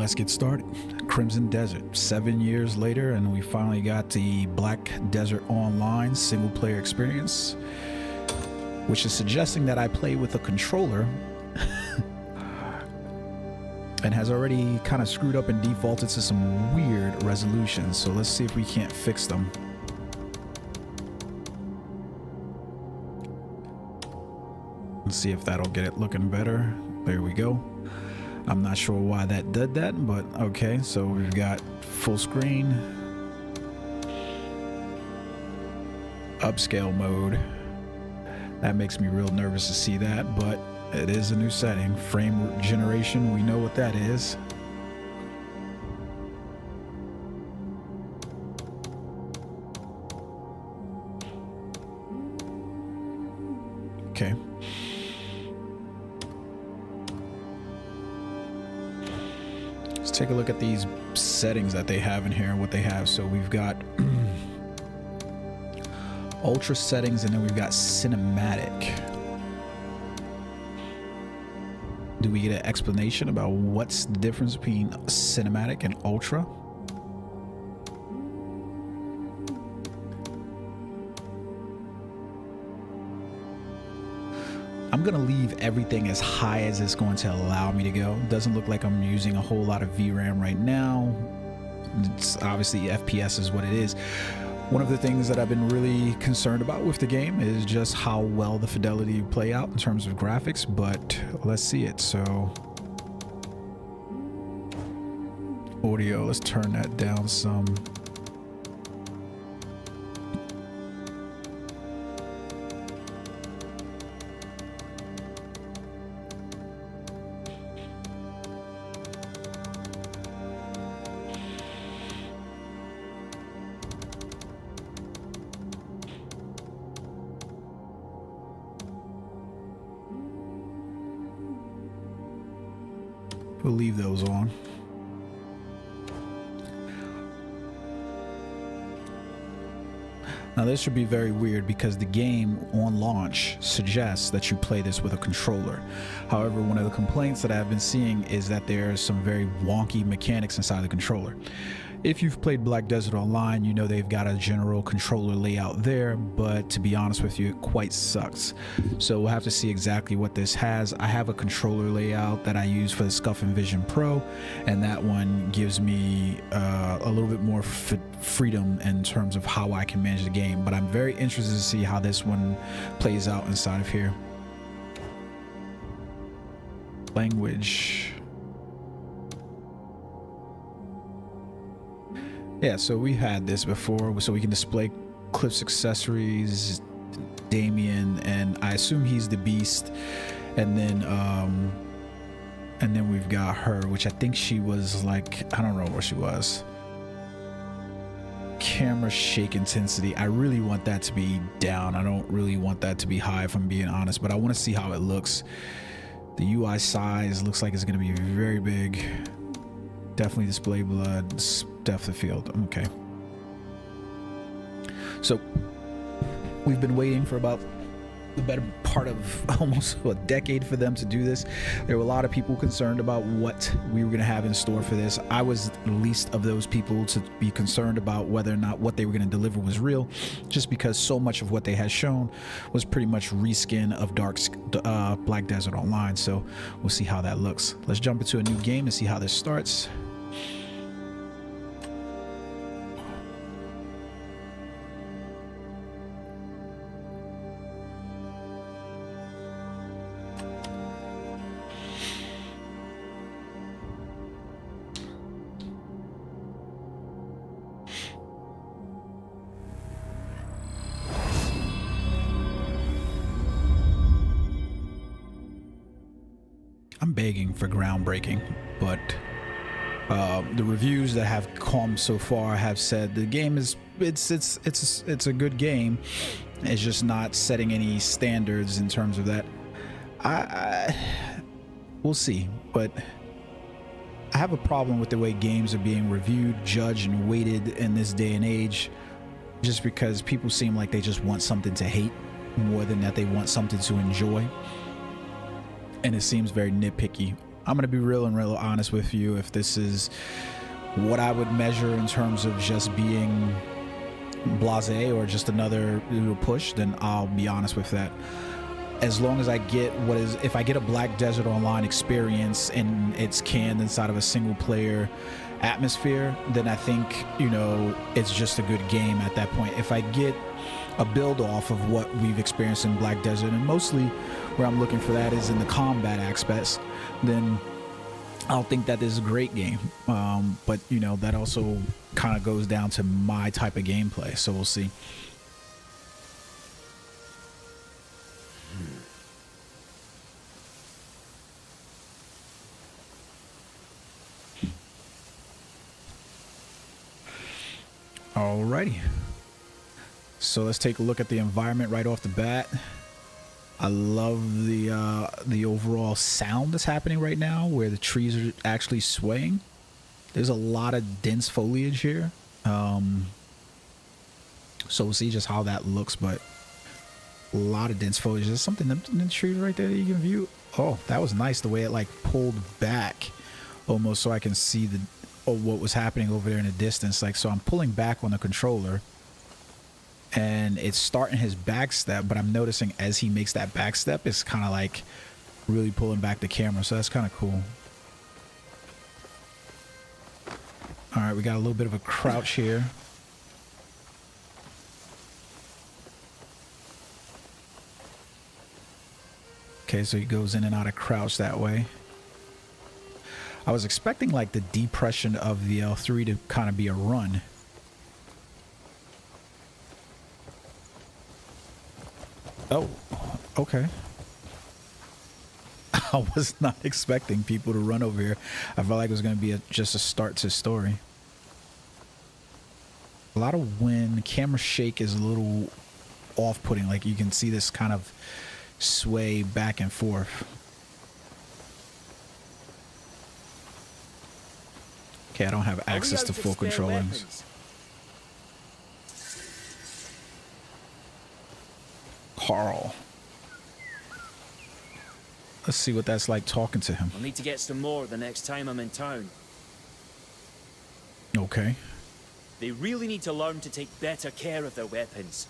let's get started. Crimson Desert, 7 years later, and we finally got the Black Desert Online single player experience, which is suggesting that I play with a controller and has already kind of screwed up and defaulted to some weird resolutions. So let's see if we can't fix them. Let's see if that'll get it looking better. There we go. I'm not sure why that did that, but okay. So we've got full screen, upscale mode. That makes me real nervous to see that, but it is a new setting. Frame generation, we know what that is. Okay. Let's take a look at these settings that they have in here, what they have. So we've got ultra settings, and then we've got cinematic. Do we get an explanation about what's the difference between cinematic and ultra? I'm gonna leave everything as high as it's going to allow me to go. Doesn't look like I'm using a whole lot of VRAM right now. It's obviously FPS is what it is. One of the things that I've been really concerned about with the game is just how well the fidelity play out in terms of graphics, but let's see it. So audio, let's turn that down some. We'll leave those on. Now this should be very weird because the game on launch suggests that you play this with a controller. However, one of the complaints that I've been seeing is that there's some very wonky mechanics inside the controller. If you've played Black Desert Online, you know they've got a general controller layout there, but to be honest with you, it quite sucks. So we'll have to see exactly what this has. I have a controller layout that I use for the SCUF Envision Pro, and that one gives me a little bit more freedom in terms of how I can manage the game, but I'm very interested to see how this one plays out inside of here. Language. Yeah, so we had this before, so we can display Cliff's accessories, Damien, and I assume he's the Beast, and then we've got her, which I think she was like, I don't know where she was. Camera shake intensity, I really want that to be down. I don't really want that to be high, if I'm being honest, but I want to see how it looks. The UI size looks like it's going to be very big. Definitely display blood, depth of field. Okay. So we've been waiting for about the better part of almost a decade for them to do this. There were a lot of people concerned about what we were going to have in store for this. I was the least of those people to be concerned about whether or not what they were going to deliver was real, just because so much of what they had shown was pretty much reskin of Black Desert Online. So we'll see how that looks. Let's jump into a new game and see how this starts. I'm begging for groundbreaking, but the reviews that have come so far have said the game is it's a good game. It's just not setting any standards in terms of that. We'll see, but I have a problem with the way games are being reviewed, judged, and weighted in this day and age, just because people seem like they just want something to hate more than that they want something to enjoy. And it seems very nitpicky I'm gonna be real and real honest with you. If this is what I would measure in terms of just being blasé or just another push, then I'll be honest with that. As long as I get if I get a Black Desert Online experience and it's canned inside of a single player atmosphere, then I think, you know, it's just a good game at that point. If I get a build off of what we've experienced in Black Desert, and mostly where I'm looking for that is in the combat aspects, then I'll think that this is a great game. But, you know, that also kind of goes down to my type of gameplay, so we'll see. Alrighty, so let's take a look at the environment right off the bat. I love the overall sound that's happening right now, where the trees are actually swaying. There's a lot of dense foliage here, so we'll see just how that looks. But a lot of dense foliage. There's something in the trees right there that you can view. Oh, that was nice, the way it like pulled back almost so I can see what was happening over there in the distance. Like, so I'm pulling back on the controller and it's starting his back step, but I'm noticing as he makes that back step, it's kind of like really pulling back the camera, so that's kind of cool. All right, we got a little bit of a crouch here. Okay, so he goes in and out of crouch that way. I was expecting like the depression of the L3 to kind of be a run. Oh, okay. I was not expecting people to run over here. I felt like it was going to be just a start to story. A lot of wind. Camera shake is a little off-putting. Like you can see this kind of sway back and forth. Okay, I don't have access to full control. Carl. Let's see what that's like talking to him. I'll need to get some more the next time I'm in town. Okay. They really need to learn to take better care of their weapons.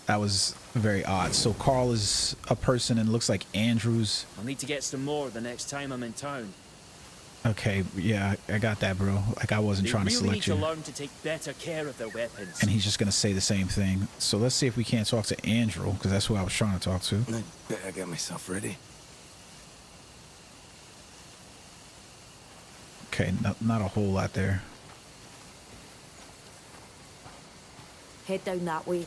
That was very odd. So Carl is a person and looks like Andrews. I'll need to get some more the next time I'm in town. Okay, yeah, I got that, bro. Like, I wasn't trying to select you. They really need to learn to take better care of their weapons. And he's just gonna say the same thing. So let's see if we can't talk to Andrew, because that's who I was trying to talk to. I better get myself ready. Okay, not a whole lot there. Head down that way.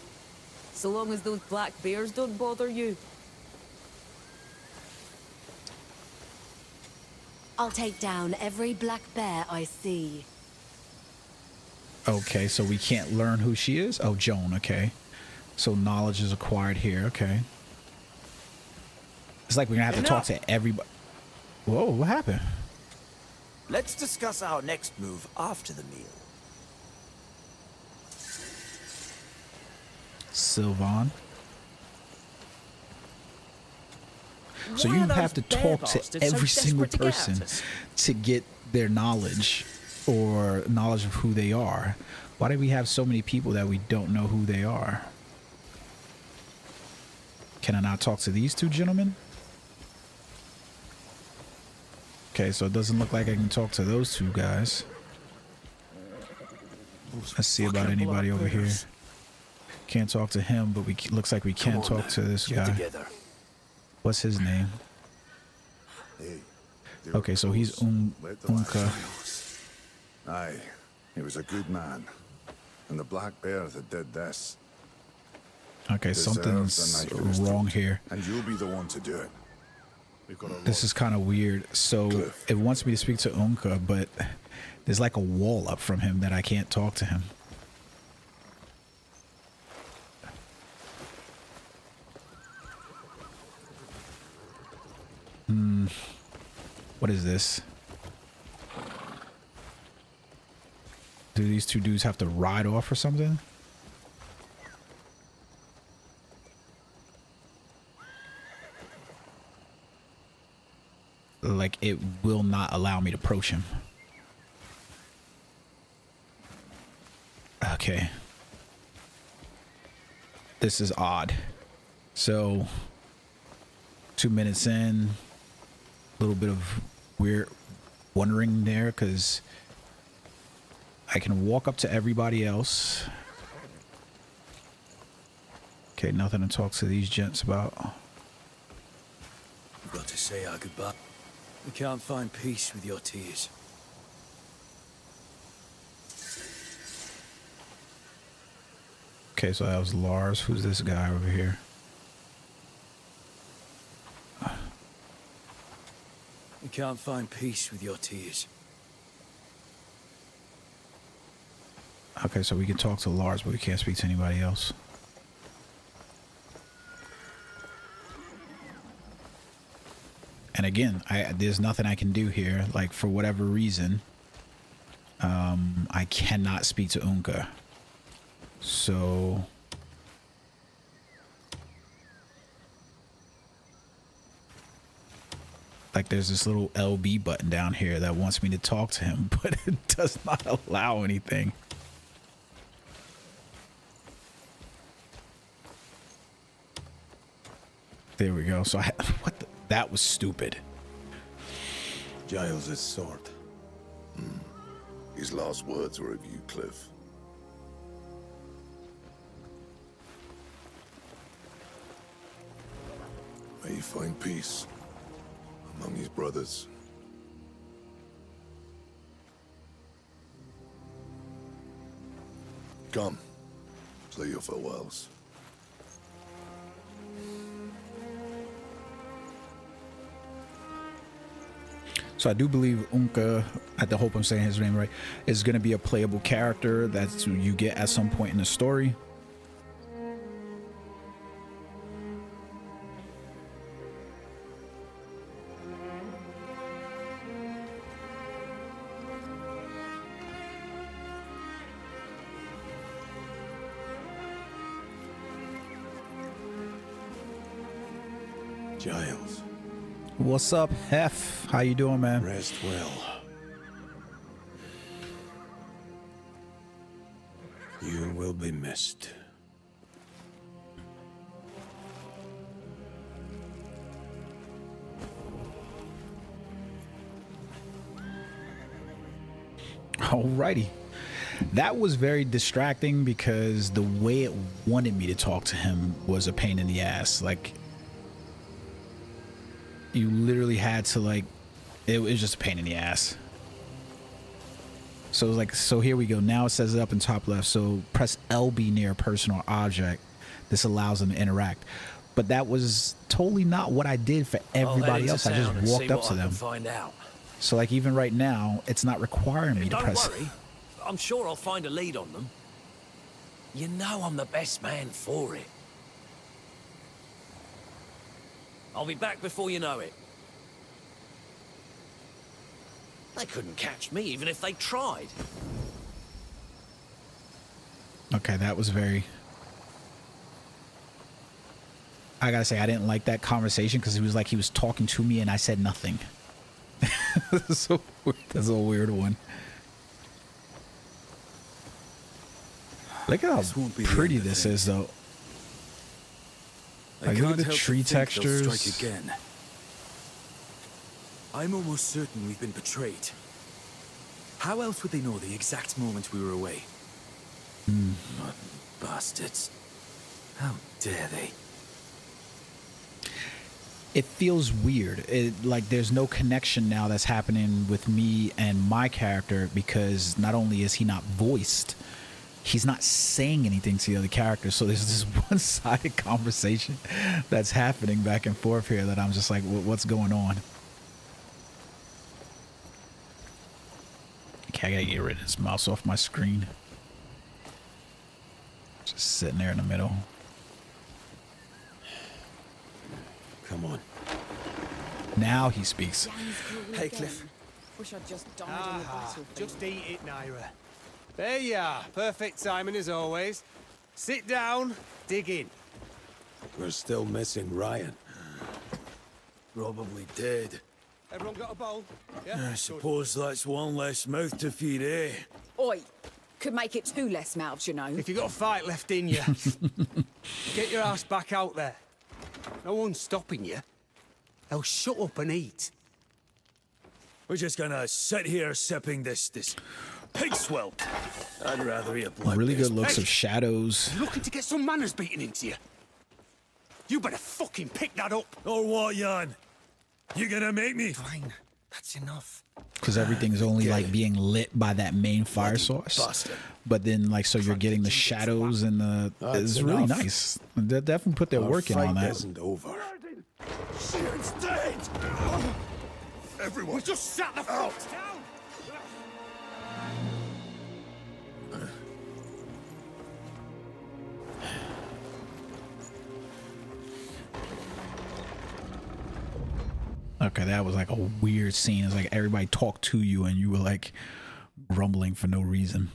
So long as those black bears don't bother you. I'll take down every black bear I see. Okay, so we can't learn who she is? Oh, Joan, okay. So knowledge is acquired here, okay. It's like we're gonna have to talk to everybody. Whoa, what happened? Let's discuss our next move after the meal. Sylvan. So you have to talk to every single person to get their knowledge or knowledge of who they are. Why do we have so many people that we don't know who they are? Can I not talk to these two gentlemen? Okay, so it doesn't look like I can talk to those two guys. Let's see about anybody over here. Can't talk to him, but looks like we can talk to this guy. What's his name? Okay, so he's Unka. Aye, he was a good man. And the Black Bear that did this. Okay, something's wrong here. And you'll be the one to do it. This is kind of weird. So it wants me to speak to Unka, but there's like a wall up from him that I can't talk to him. What is this? Do these two dudes have to ride off or something? like it will not allow me to approach him. Okay. This is odd. So 2 minutes in, a little bit of weird wondering there, because I can walk up to everybody else. Okay, nothing to talk to these gents about. We've got to say our goodbye. We can't find peace with your tears. Okay, so that was Lars. Who's this guy over here? We can't find peace with your tears. Okay, so we can talk to Lars, but we can't speak to anybody else. And again, there's nothing I can do here. Like, for whatever reason, I cannot speak to Unka. So like, there's this little LB button down here that wants me to talk to him, but it does not allow anything. There we go. So what the, that was stupid. Giles' sword. His last words were of you, Cliff. May he find peace among his brothers. Come, say your farewells. So I do believe Unka, I hope I'm saying his name right, is going to be a playable character that you get at some point in the story. Giles, What's up, Hef? How you doing, man? rest well. You will be missed. Alrighty. That was very distracting because the way it wanted me to talk to him was a pain in the ass. Like, you literally had to, like, it was just a pain in the ass. So it was like, so here we go. Now it says it up in top left. So press LB near a person or object. This allows them to interact. But that was totally not what I did for everybody else. I just walked up to them. Find out. So like, even right now, it's not requiring me to press. Don't worry. I'm sure I'll find a lead on them. You know I'm the best man for it. I'll be back before you know it. They couldn't catch me even if they tried. Okay, that was very... I gotta say, I didn't like that conversation because it was like he was talking to me and I said nothing. So that's a weird one. Look at how pretty this is, though. Like, look at the tree textures. Strike again. I'm almost certain we've been betrayed. How else would they know the exact moment we were away? Rotten bastards. How dare they? It feels weird. Like, there's no connection now that's happening with me and my character, because not only is he not voiced, he's not saying anything to the other characters. So there's this one-sided conversation that's happening back and forth here that I'm just like, what's going on? Okay, I gotta get rid of this mouse off my screen. Just sitting there in the middle. Come on. Now he speaks. Hey, Cliff. Wish I'd just died on the battlefield. Just eat it, Naira. There you are. Perfect timing as always. Sit down, dig in. We're still missing Ryan. Probably dead. Everyone got a bowl? Yeah? I suppose that's one less mouth to feed, eh? Oi, could make it 2 less mouths, you know. If you got a fight left in you, get your ass back out there. No one's stopping you. They'll shut up and eat. We're just gonna sit here sipping this pig swill. I'd rather eat a black Really bear's good looks Hey. of shadows. You looking to get some manners beaten into you? You better fucking pick that up. Or what, Jan? You gonna make me? Fine, that's enough. Because everything's only like being lit by that main fire source. bastard. But then like so you're getting the shadows and the That's it's really enough. nice. They definitely put their work in on that. isn't over. She's dead! Everyone, Just sat the fuck down! Okay, that was like a weird scene. It's like everybody talked to you and you were like grumbling for no reason.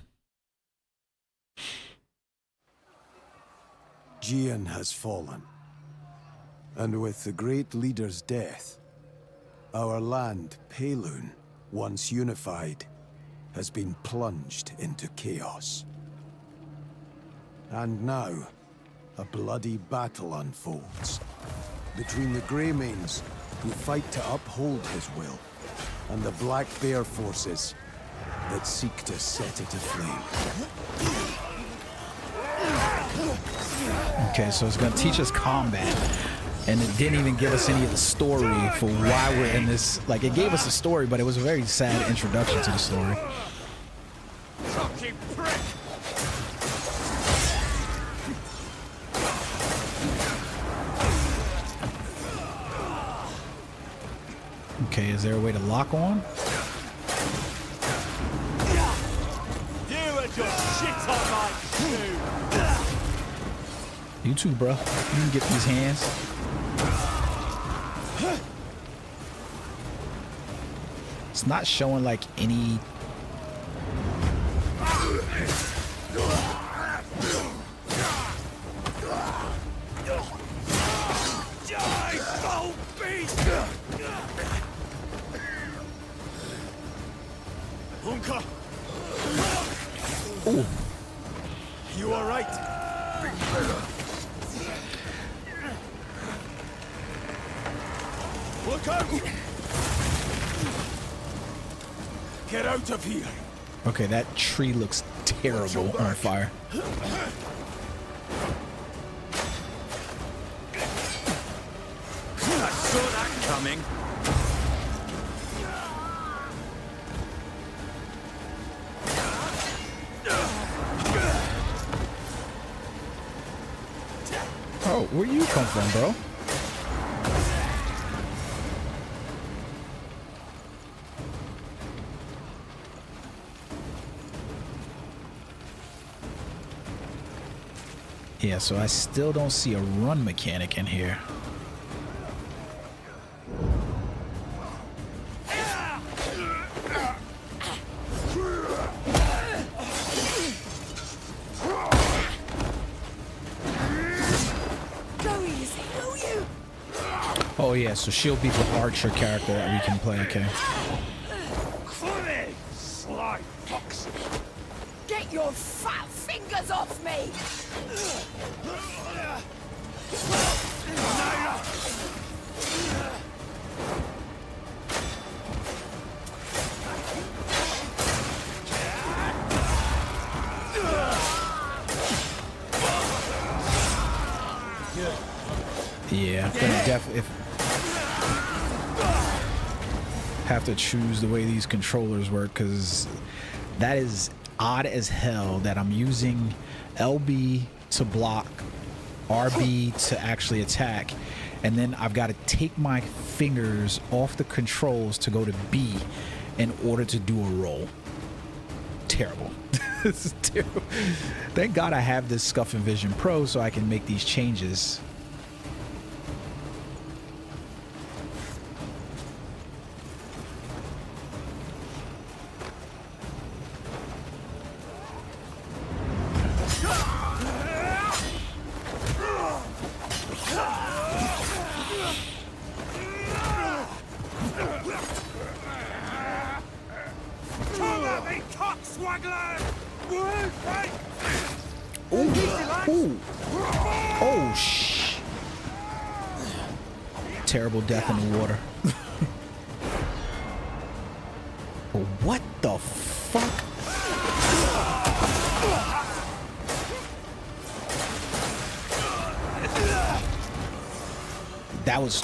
Gian has fallen. And with the great leader's death, our land, Pelun, once unified, has been plunged into chaos. And now, a bloody battle unfolds between the Greymanes, who fight to uphold his will, and the Black Bear forces that seek to set it aflame. Okay, so it's gonna teach us combat. And it didn't even give us any of the story for why we're in this. Like, it gave us a story, but it was a very sad introduction to the story. Fucking prick! Okay, is there a way to lock on? You are just shit on my shoe. You too, bro. You can get these hands. It's not showing like any. Hunka, Ooh. you alright? Look out! Get out of here! Okay, that tree looks terrible on fire. I saw that coming. Oh, where you come from, bro? Yeah, so I still don't see a run mechanic in here. Go easy, will you? Oh yeah, so she'll be the archer character that we can play, okay. Come in, sly fox! Get your fat fingers off me! Yeah, I'm gonna definitely have to choose the way these controllers work, because that is odd as hell that I'm using LB to block, RB to actually attack, and then I've got to take my fingers off the controls to go to B in order to do a roll. Terrible. This is terrible. Thank God I have this Scuffin' Vision Pro so I can make these changes. Swagland! Ooh. Oh, shh. Terrible death in the water. What the fuck? That was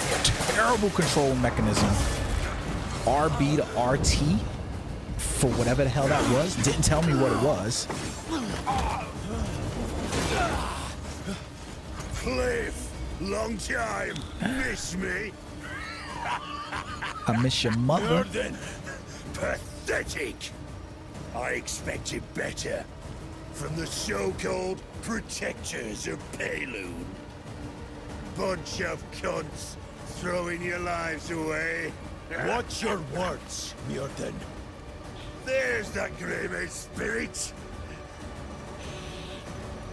terrible control mechanism. RB to RT for whatever the hell that was. Didn't tell me what it was. Cliff, long time. Miss me? I miss your mother. Then pathetic. I expected better from the so-called protectors of Payloon. Bunch of cunts throwing your lives away. Watch your words, Myrden. There's that Greymane spirit.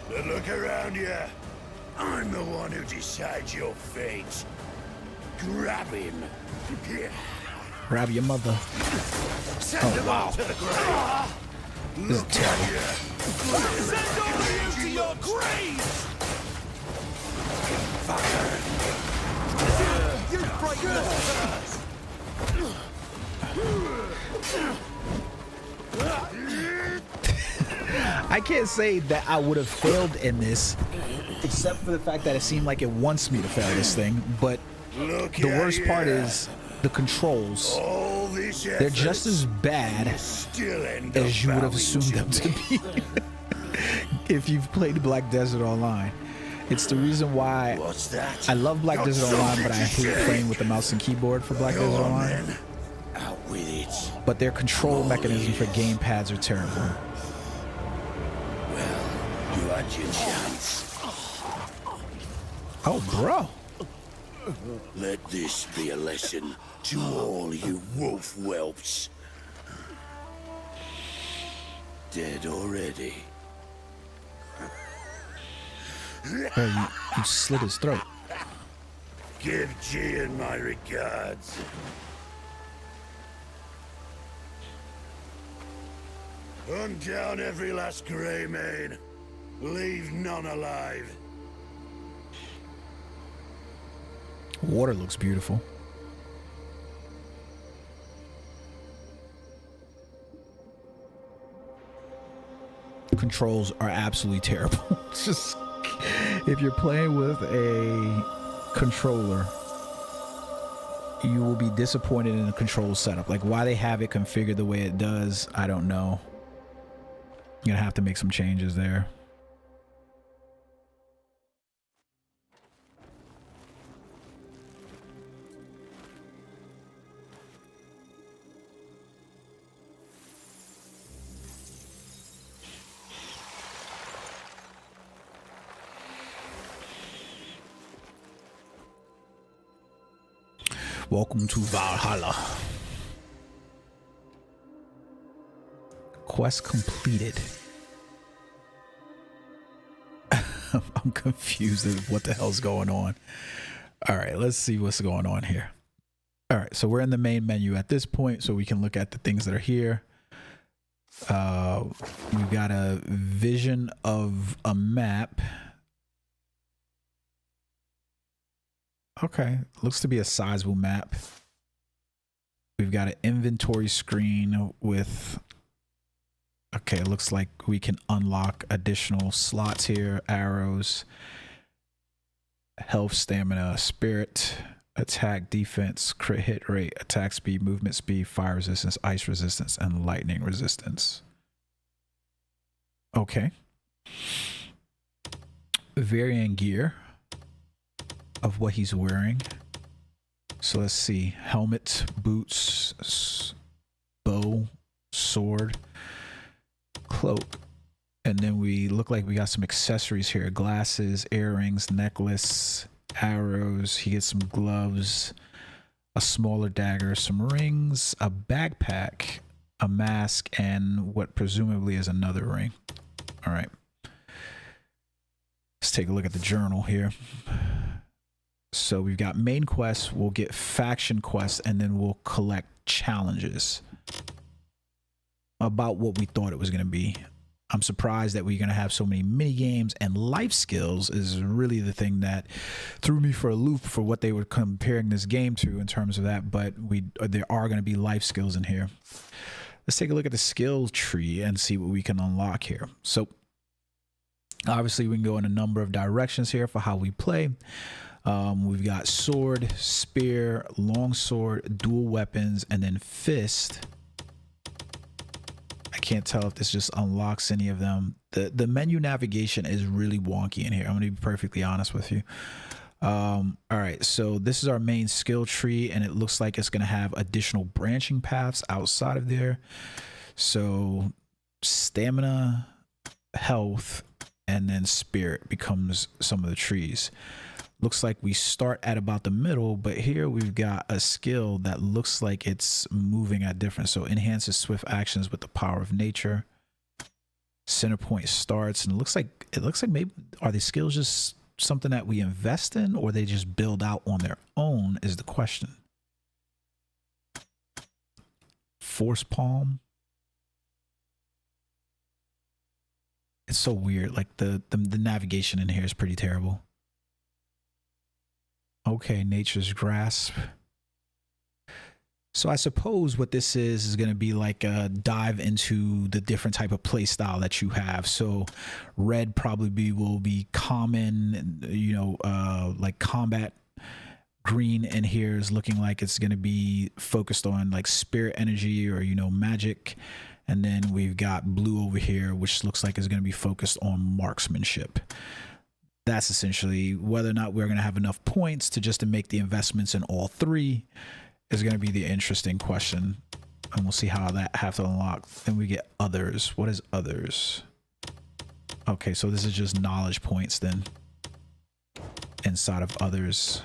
But look around you. I'm the one who decides your fate. Grab him. Grab your mother. Send him out to the grave. This is terrible. Send all of you to your graves! You break the I can't say that I would have failed in this, except for the fact that it seemed like it wants me to fail this thing. But the worst part is the controls. All this They're just as bad as you would have assumed them to be if you've played Black Desert Online. It's the reason why What's that? I love Black Desert Online, but I hate playing with the mouse and keyboard for Black Desert Online. Out with it. But their control mechanism for gamepads are terrible. You had your chance. Oh, bro. Let this be a lesson to all you wolf whelps. Dead already. Bro, you slit his throat. Give Gian my regards. Hunt down every last Greymane. Leave none alive. Water looks beautiful. Controls are absolutely terrible. Just if you're playing with a controller, you will be disappointed in the control setup. Like why they have it configured the way it does, I don't know. You're gonna have to make some changes there. Welcome to Valhalla. Quest completed. I'm confused as what the hell's going on. All right, let's see what's going on here. All right, so we're in the main menu at this point, so we can look at the things that are here. We've got a vision of a map. Okay, looks to be a sizable map. We've got an inventory screen with, okay, it looks like we can unlock additional slots here, arrows, health, stamina, spirit, attack, defense, crit hit rate, attack speed, movement speed, fire resistance, ice resistance, and lightning resistance. Okay. Varying gear of what he's wearing. So let's see, helmet, boots, bow, sword, cloak, and then we look like we got some accessories here: glasses, earrings, necklace, arrows. He gets some gloves, a smaller dagger, some rings, a backpack, a mask, and what presumably is another ring. All right, let's take a look at the journal here. So we've got main quests, we'll get faction quests, and then we'll collect challenges. about what we thought it was going to be. I'm surprised that we're going to have so many mini games, and life skills is really the thing that threw me for a loop for what they were comparing this game to in terms of that. But there are going to be life skills in here. Let's take a look at the skill tree and see what we can unlock here. So obviously we can go in a number of directions here for how we play. We've got sword, spear, longsword, dual weapons, and then fist. I can't tell if this just unlocks any of them. The menu navigation is really wonky in here. I'm going to be perfectly honest with you. All right, so this is our main skill tree, and it looks like it's going to have additional branching paths outside of there. So stamina, health, and then spirit becomes some of the trees. Looks like we start at about the middle, but here we've got a skill that looks like it's moving at different. So enhances swift actions with the power of nature. Center point starts, and it looks like maybe are these skills just something that we invest in, or they just build out on their own is the question. Force palm. It's so weird. Like the navigation in here is pretty terrible. Okay, nature's grasp. So I suppose what this is going to be like a dive into the different type of play style that you have. So red probably will be common, you know, like combat. Green in here is looking like it's going to be focused on like spirit energy or, you know, magic. And then we've got blue over here, which looks like it's going to be focused on marksmanship. That's essentially whether or not we're going to have enough points to make the investments in all three is going to be the interesting question. And we'll see how that have to unlock. Then we get others. What is others? Okay, so this is just knowledge points then. Inside of others.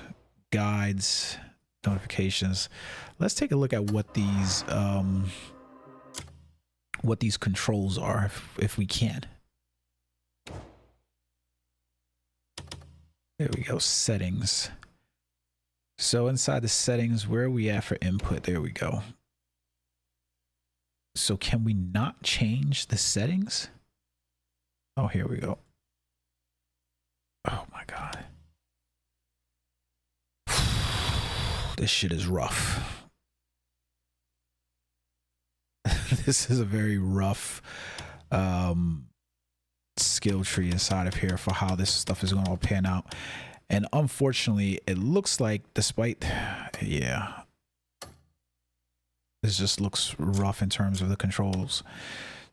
Guides, notifications. Let's take a look at what these controls are if we can. There we go, settings. So inside the settings, where are we at for input? There we go. So can we not change the settings? Oh, here we go. Oh my God. This shit is rough. This is a very rough skill tree inside of here for how this stuff is going to all pan out. And unfortunately, it looks like despite, yeah, this just looks rough in terms of the controls.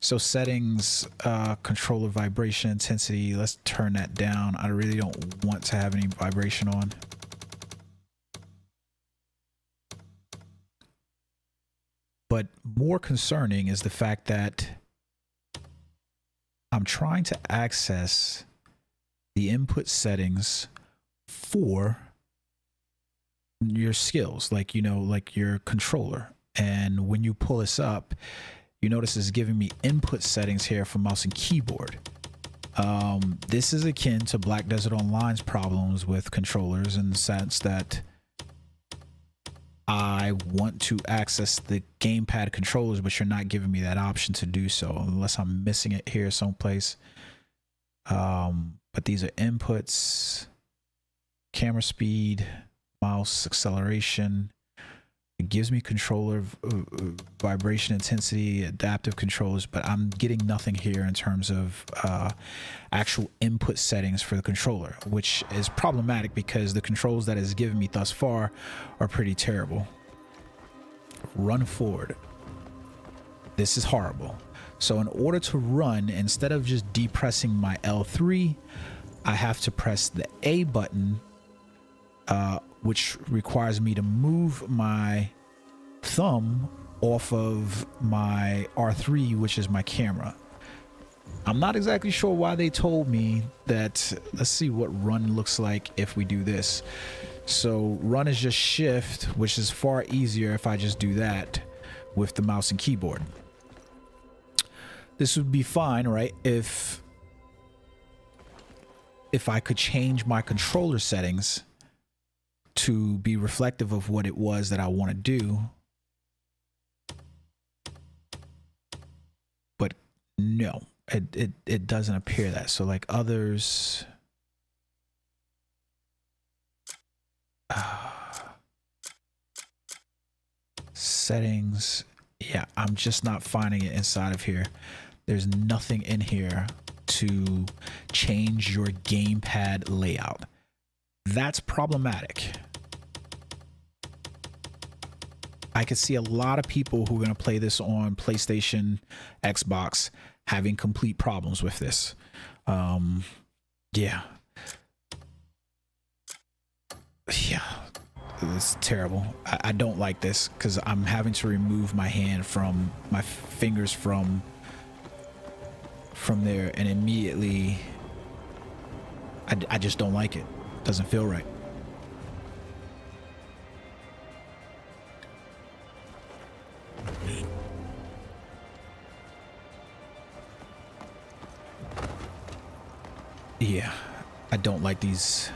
So settings, controller vibration intensity, let's turn that down. I really don't want to have any vibration on. But more concerning is the fact that I'm trying to access the input settings for your skills, like, you know, like your controller. And when you pull this up, you notice it's giving me input settings here for mouse and keyboard. This is akin to Black Desert Online's problems with controllers in the sense that I want to access the gamepad controllers, but you're not giving me that option to do so unless I'm missing it here someplace. But these are inputs, camera speed, mouse acceleration. It gives me controller vibration intensity, adaptive controllers, but I'm getting nothing here in terms of actual input settings for the controller, which is problematic because the controls that it's given me thus far are pretty terrible. Run forward. This is horrible. So in order to run, instead of just depressing my L3, I have to press the A button, which requires me to move my thumb off of my R3, which is my camera. I'm not exactly sure why they told me that. Let's see what run looks like if we do this. So run is just shift, which is far easier if I just do that with the mouse and keyboard. This would be fine, right? If I could change my controller settings to be reflective of what it was that I want to do. no, it doesn't appear that. So like others, settings, yeah, I'm just not finding it inside of here. There's nothing in here to change your gamepad layout. That's problematic. I could see a lot of people who are going to play this on PlayStation, Xbox, having complete problems with this. Yeah, it's terrible. I don't like this because I'm having to remove my hand from my fingers from there, and immediately I just don't like it. Doesn't feel right. Yeah, I don't like these.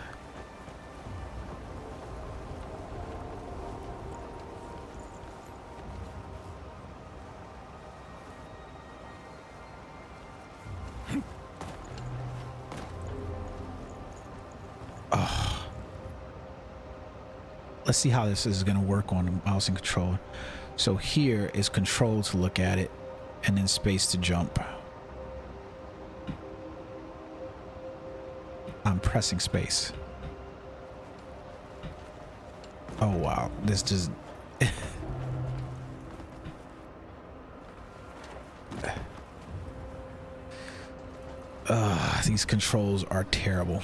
Let's see how this is going to work on the mouse and controller. So here is control to look at it, and then space to jump. I'm pressing space. Oh wow, this just these controls are terrible.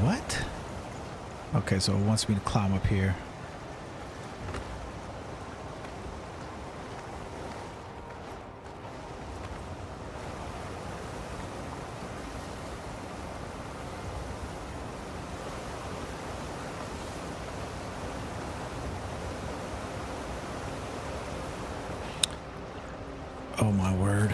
What? Okay, so it wants me to climb up here. Oh my word.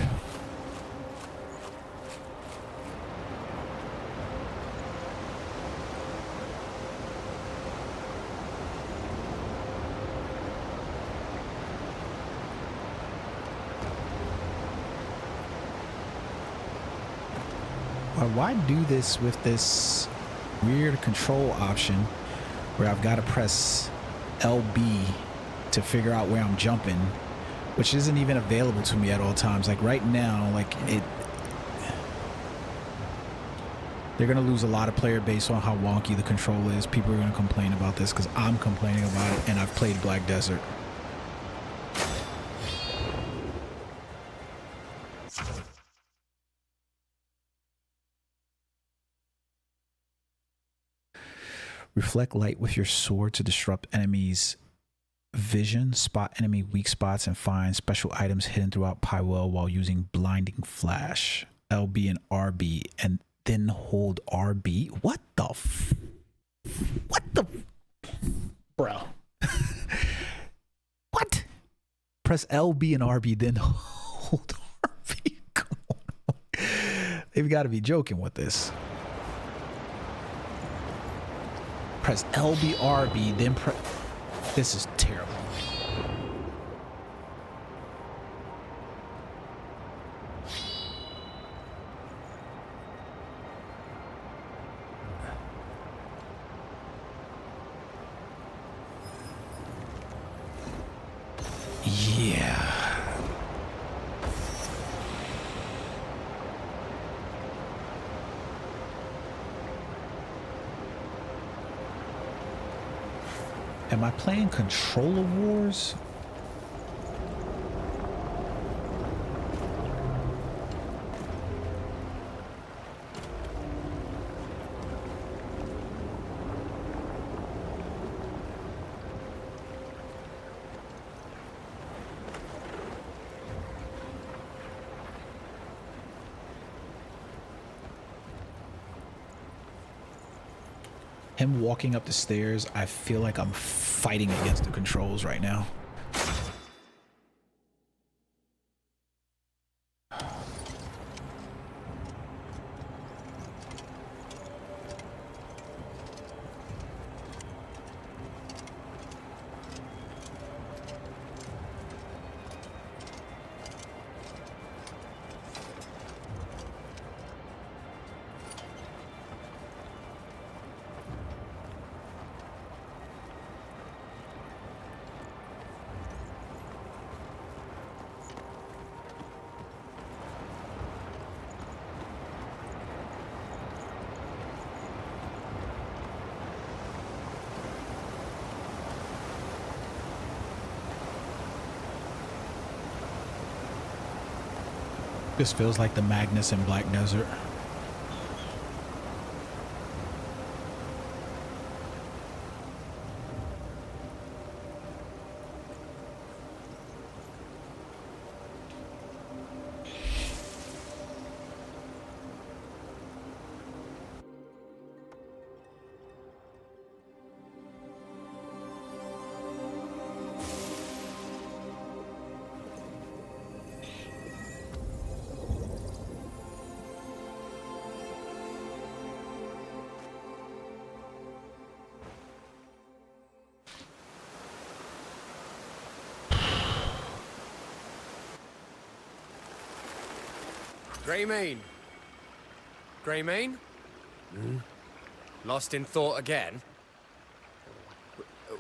Why do this with this weird control option where I've got to press LB to figure out where I'm jumping, which isn't even available to me at all times. Like right now, like they're going to lose a lot of player base on how wonky the control is. People are going to complain about this because I'm complaining about it, and I've played Black Desert. Reflect light with your sword to disrupt enemies' vision, spot enemy weak spots, and find special items hidden throughout Pywell while using blinding flash. LB and RB, and then hold RB. What the bro? What? Press LB and RB, then hold RB. Come on. They've got to be joking with this. Press LB, RB, then press. This is terrible. Yeah. Am I playing Controller Wars? Him walking up the stairs, I feel like I'm fighting against the controls right now. This feels like the Magnus in Black Desert. Greymane. Greymane? Lost in thought again?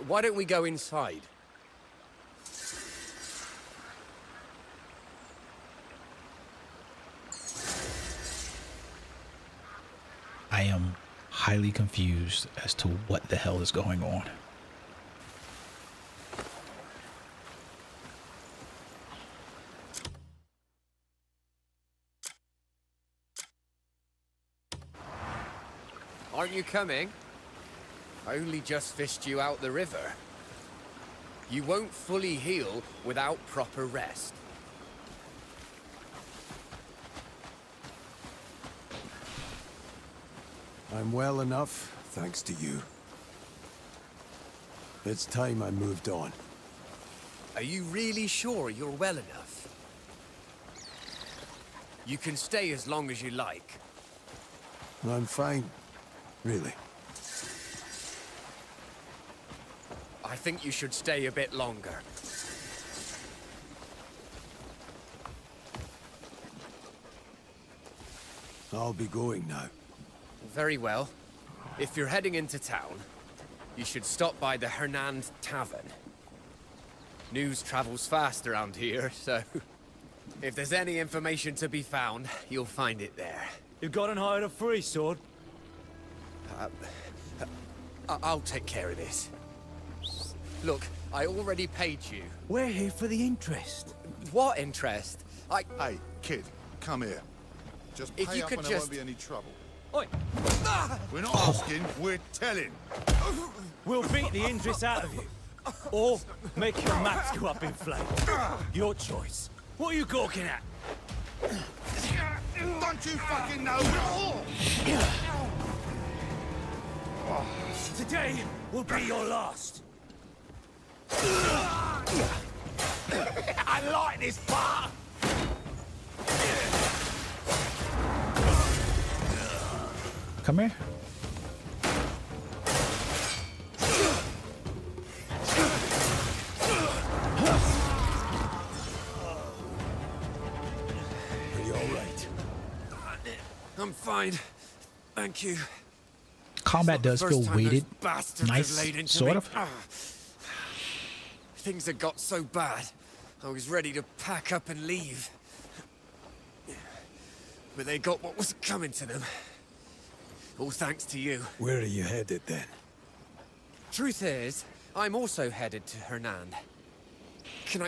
Why don't we go inside? I am highly confused as to what the hell is going on. Aren't you coming? I only just fished you out the river. You won't fully heal without proper rest. I'm well enough, thanks to you. It's time I moved on. Are you really sure you're well enough? You can stay as long as you like. I'm fine, really. I think you should stay a bit longer. I'll be going now. Very well. If you're heading into town, you should stop by the Hernand Tavern. News travels fast around here, so if there's any information to be found, you'll find it there. You've got and hired a free sword? I'll take care of this. Look, I already paid you. We're here for the interest. What interest? Hey, kid, come here. Just If pay you up could and there just- won't be any trouble. Oi! We're not asking, we're telling. We'll beat the interest out of you. Or make your maps go up in flames. Your choice. What are you gawking at? Don't you fucking know? Today will be your last. I like this part. Come here. Are you all right? I'm fine. Thank you. Combat does feel weighted. Nice, sort of. Things had got so bad, I was ready to pack up and leave. But they got what was coming to them. All thanks to you. Where are you headed then? Truth is, I'm also headed to Hernand. Can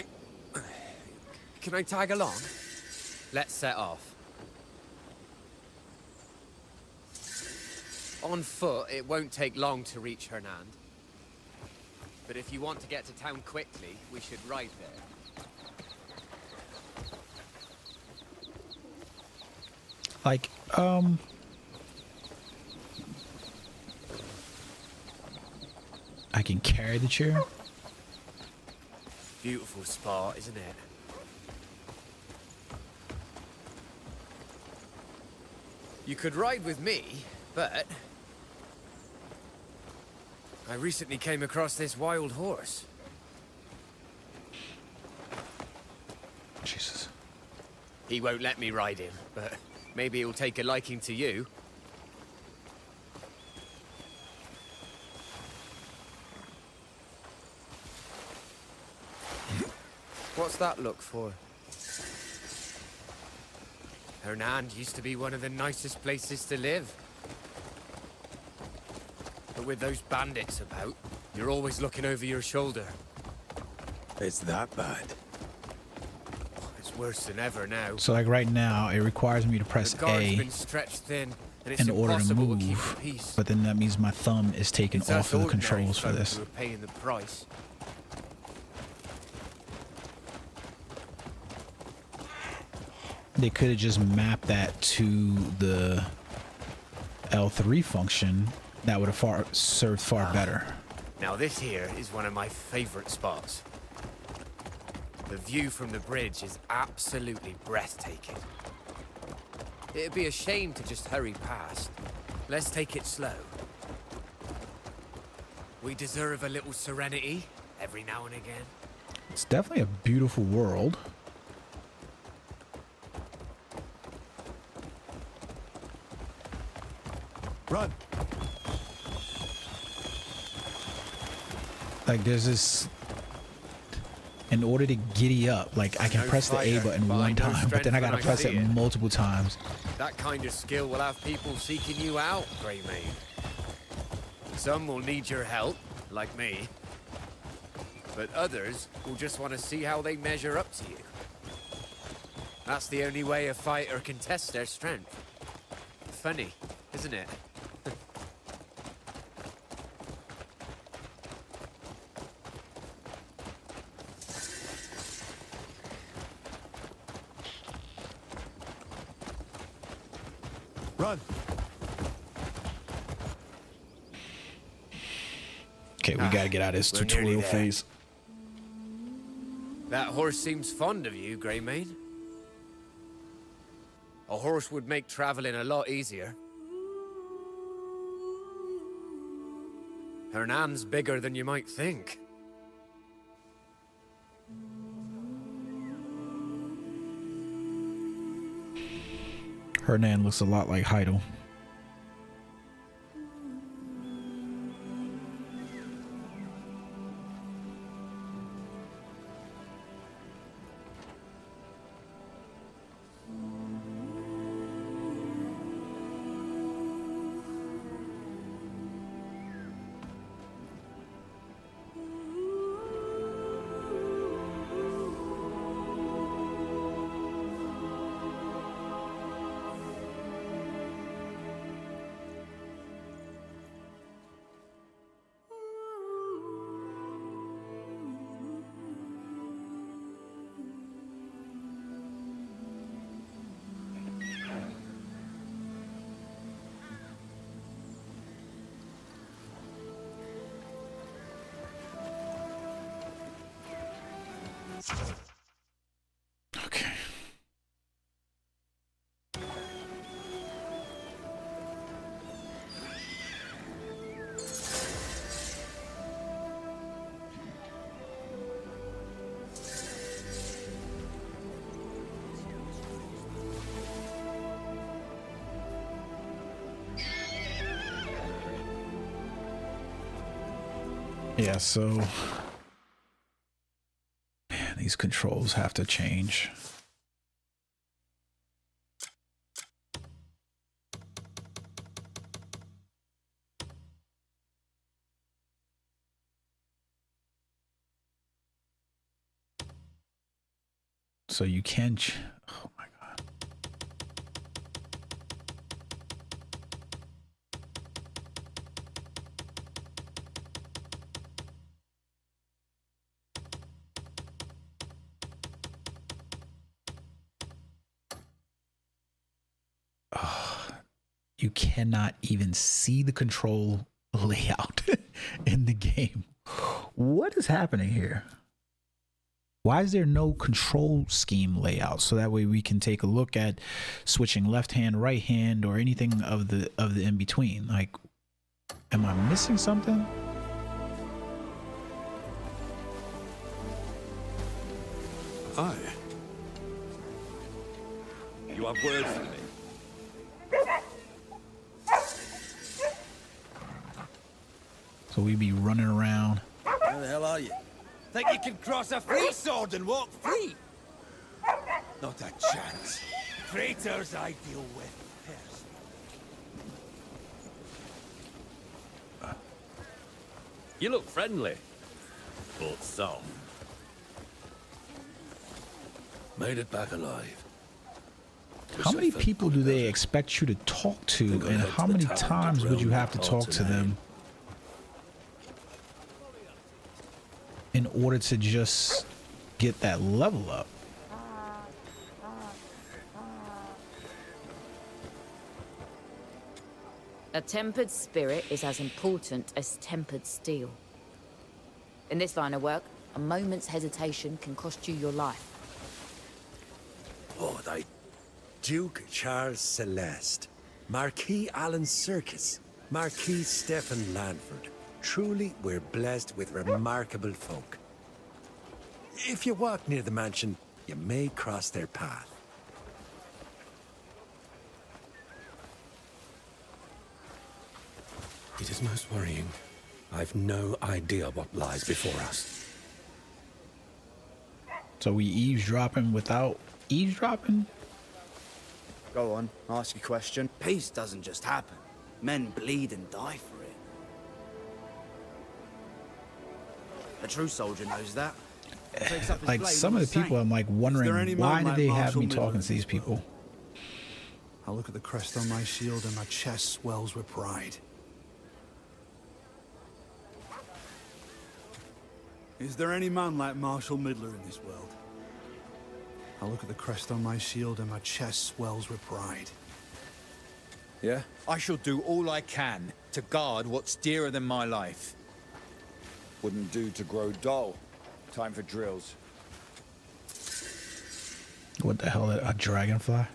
I tag along? Let's set off. On foot, it won't take long to reach Hernand. But if you want to get to town quickly, we should ride there. Like, I can carry the chair. Beautiful spot, isn't it? You could ride with me, but I recently came across this wild horse. Jesus. He won't let me ride him, but maybe he'll take a liking to you. What's that look for? Hernand used to be one of the nicest places to live. But with those bandits about, you're always looking over your shoulder. It's that bad. It's worse than ever now. So like right now, it requires me to press The guard's A been stretched thin, and it's in order to impossible keep move, the peace. but then that means my thumb is taken It's off us of the ordinary controls for folk this. who are paying the price. They could have just mapped that to the L3 function. That would have served far better. Now this here is one of my favorite spots. The view from the bridge is absolutely breathtaking. It'd be a shame to just hurry past. Let's take it slow. We deserve a little serenity every now and again. It's definitely a beautiful world. Run! Like there's this, in order to giddy up, like I can No press the A fighter, button but I one know time, but then I strength gotta when I press see it it. multiple times. That kind of skill will have people seeking you out, Greymane. Some will need your help, like me. But others will just want to see how they measure up to you. That's the only way a fighter can test their strength. Funny, isn't it? Run! Okay, we gotta get out of this We're nearly tutorial there. phase. That horse seems fond of you, Greymane. A horse would make traveling a lot easier. Hernand's bigger than you might think. Hernan looks a lot like Heidel. Okay. Yeah, so man, these controls have to change. So you can oh my god. You cannot even see the control layout in the game. What is happening here? Why is there no control scheme layout? So that way we can take a look at switching left hand, right hand, or anything of the in between. Like, am I missing something? Aye. You have word for me? So we be running around. Where the hell are you? Think you can cross a free sword and walk free? Not a chance. Traitors I deal with personally. You look friendly, but soft. Made it back alive. How many people do they expect you to talk to, and how many times would you have to talk to them in order to just get that level up? A tempered spirit is as important as tempered steel. In this line of work, a moment's hesitation can cost you your life. Oh, thy Duke Charles Celeste, Marquis Alan Circus, Marquis Stephen Lanford. Truly, we're blessed with remarkable folk. If you walk near the mansion, you may cross their path. It is most worrying. I've no idea what lies before us. So we eavesdropping without eavesdropping? Go on, ask a question. Peace doesn't just happen. Men bleed and die for it. A true soldier knows that. Like, some of the people, I'm like wondering, why did they have me talking to these people? I look at the crest on my shield and my chest swells with pride. Is there any man like Marshal Midler in this world? I look at the crest on my shield and my chest swells with pride. Yeah? I shall do all I can to guard what's dearer than my life. Wouldn't do to grow dull. Time for drills. What the hell, a dragonfly?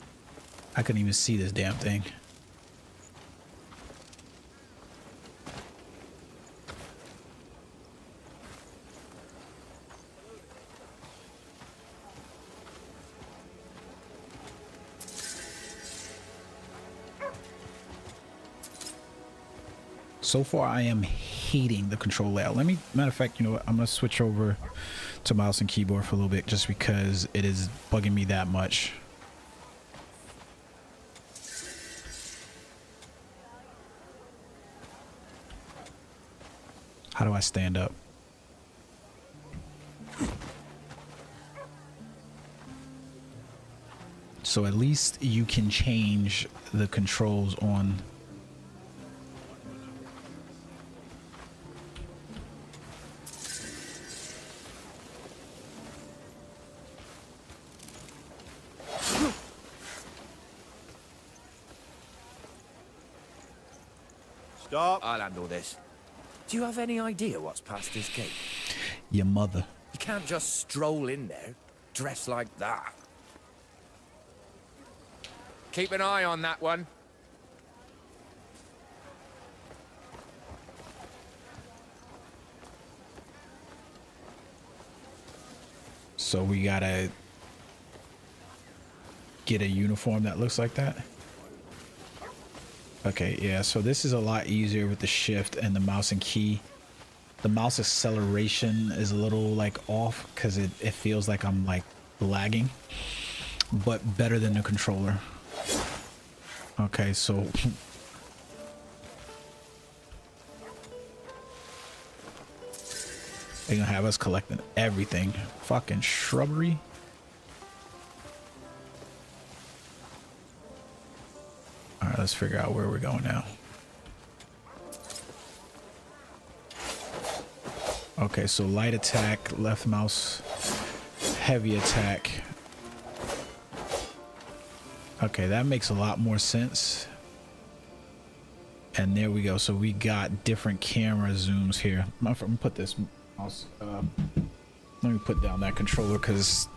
I couldn't even see this damn thing. So far, I am hating the control layout. Matter of fact, you know what? I'm gonna switch over to mouse and keyboard for a little bit just because it is bugging me that much. How do I stand up? So at least you can change the controls on. Stop. I'll handle this. Do you have any idea what's past this gate? Your mother. You can't just stroll in there, dressed like that. Keep an eye on that one. So we gotta get a uniform that looks like that. Okay, yeah, so this is a lot easier with the shift and the mouse and key. The mouse acceleration is a little like off because it feels like I'm like lagging, but better than the controller. Okay, so they're gonna have us collecting everything. Fucking shrubbery. All right, let's figure out where we're going now. Okay, so light attack, left mouse, heavy attack. Okay, that makes a lot more sense. And there we go. So we got different camera zooms here. I'm gonna put this mouse, let me put down that controller because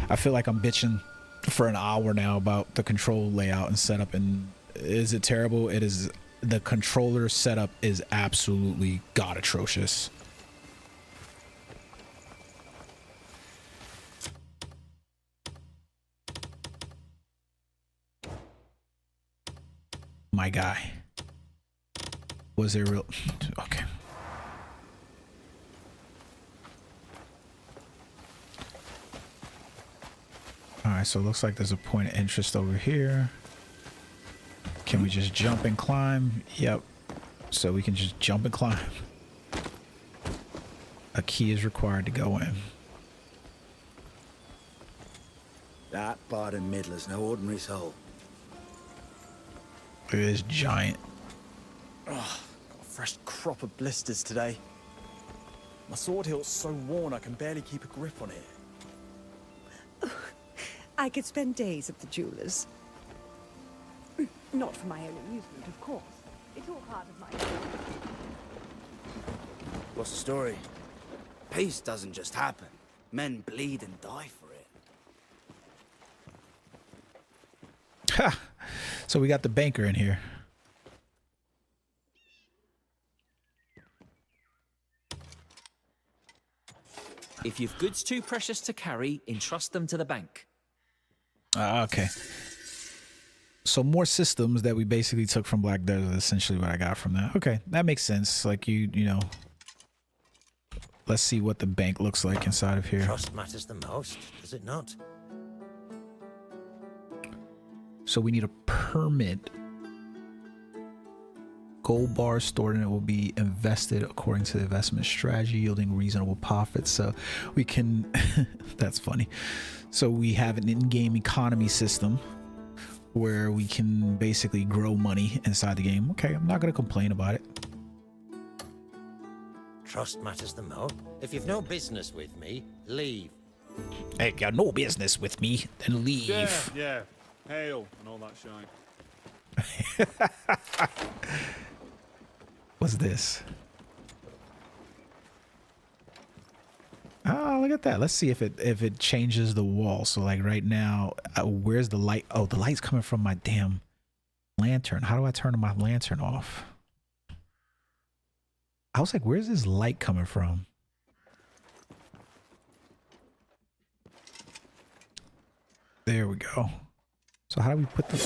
I feel like I'm bitching for an hour now about the control layout and setup. And is it terrible? It is. The controller setup is absolutely god atrocious. My guy. Was there real? Okay. All right, so it looks like there's a point of interest over here. Can we just jump and climb? Yep. So we can just jump and climb. A key is required to go in. That Barden Midler's no ordinary soul. It is giant. Oh, got a fresh crop of blisters today. My sword hilt's so worn I can barely keep a grip on it. I could spend days at the jeweler's. Not for my own amusement, of course. It's all part of my... What's the story? Peace doesn't just happen. Men bleed and die for it. Ha! So we got the banker in here. If you've goods too precious to carry, entrust them to the bank. Okay. So more systems that we basically took from Black Desert is essentially what I got from that. Okay, that makes sense. Like you know. Let's see what the bank looks like inside of here. Trust matters the most, does it not? So we need a permit. Gold bars stored in it will be invested according to the investment strategy, yielding reasonable profits. So we can, that's funny. So we have an in-game economy system where we can basically grow money inside the game. Okay, I'm not going to complain about it. Trust matters the most. If you've no business with me, leave. Hey, you got no business with me, then leave. Yeah. Hail and all that shine. What's this? Oh, look at that. Let's see if it changes the wall. So like right now, where's the light? Oh, the light's coming from my damn lantern. How do I turn my lantern off? I was like, where's this light coming from? There we go. So how do we put the...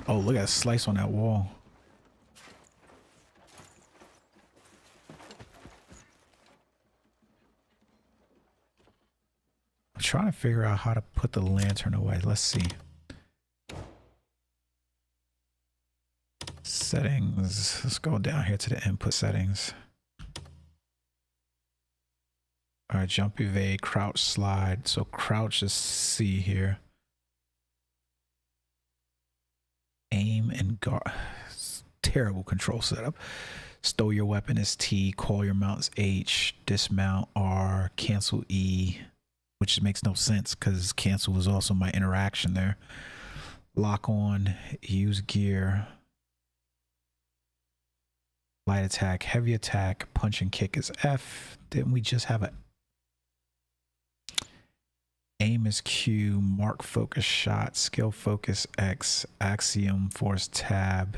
Oh, look at a slice on that wall. I'm trying to figure out how to put the lantern away. Let's see. Settings. Let's go down here to the input settings. All right, jump, evade, crouch, slide. So crouch is C here. Aim and guard. Terrible control setup. Stow your weapon is T. Call your mounts H. Dismount R. Cancel E. Which makes no sense because cancel was also my interaction there. Lock on. Use gear. Light attack. Heavy attack. Punch and kick is F. Didn't we just have a... Aim is Q, mark focus shot, skill focus X, axiom force tab.